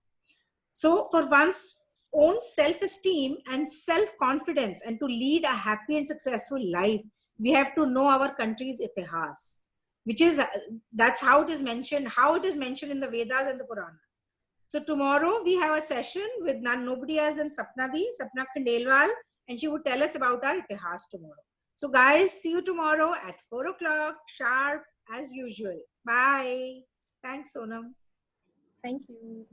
So for one's own self-esteem and self-confidence and to lead a happy and successful life, we have to know our country's itihas, which is, that's how it is mentioned in the Vedas and the Puranas. So tomorrow we have a session with nobody else than Sapna Khandelwal, and she would tell us about our itihas tomorrow. So guys, see you tomorrow at 4 o'clock sharp as usual. Bye. Thanks, Sonam. Thank you.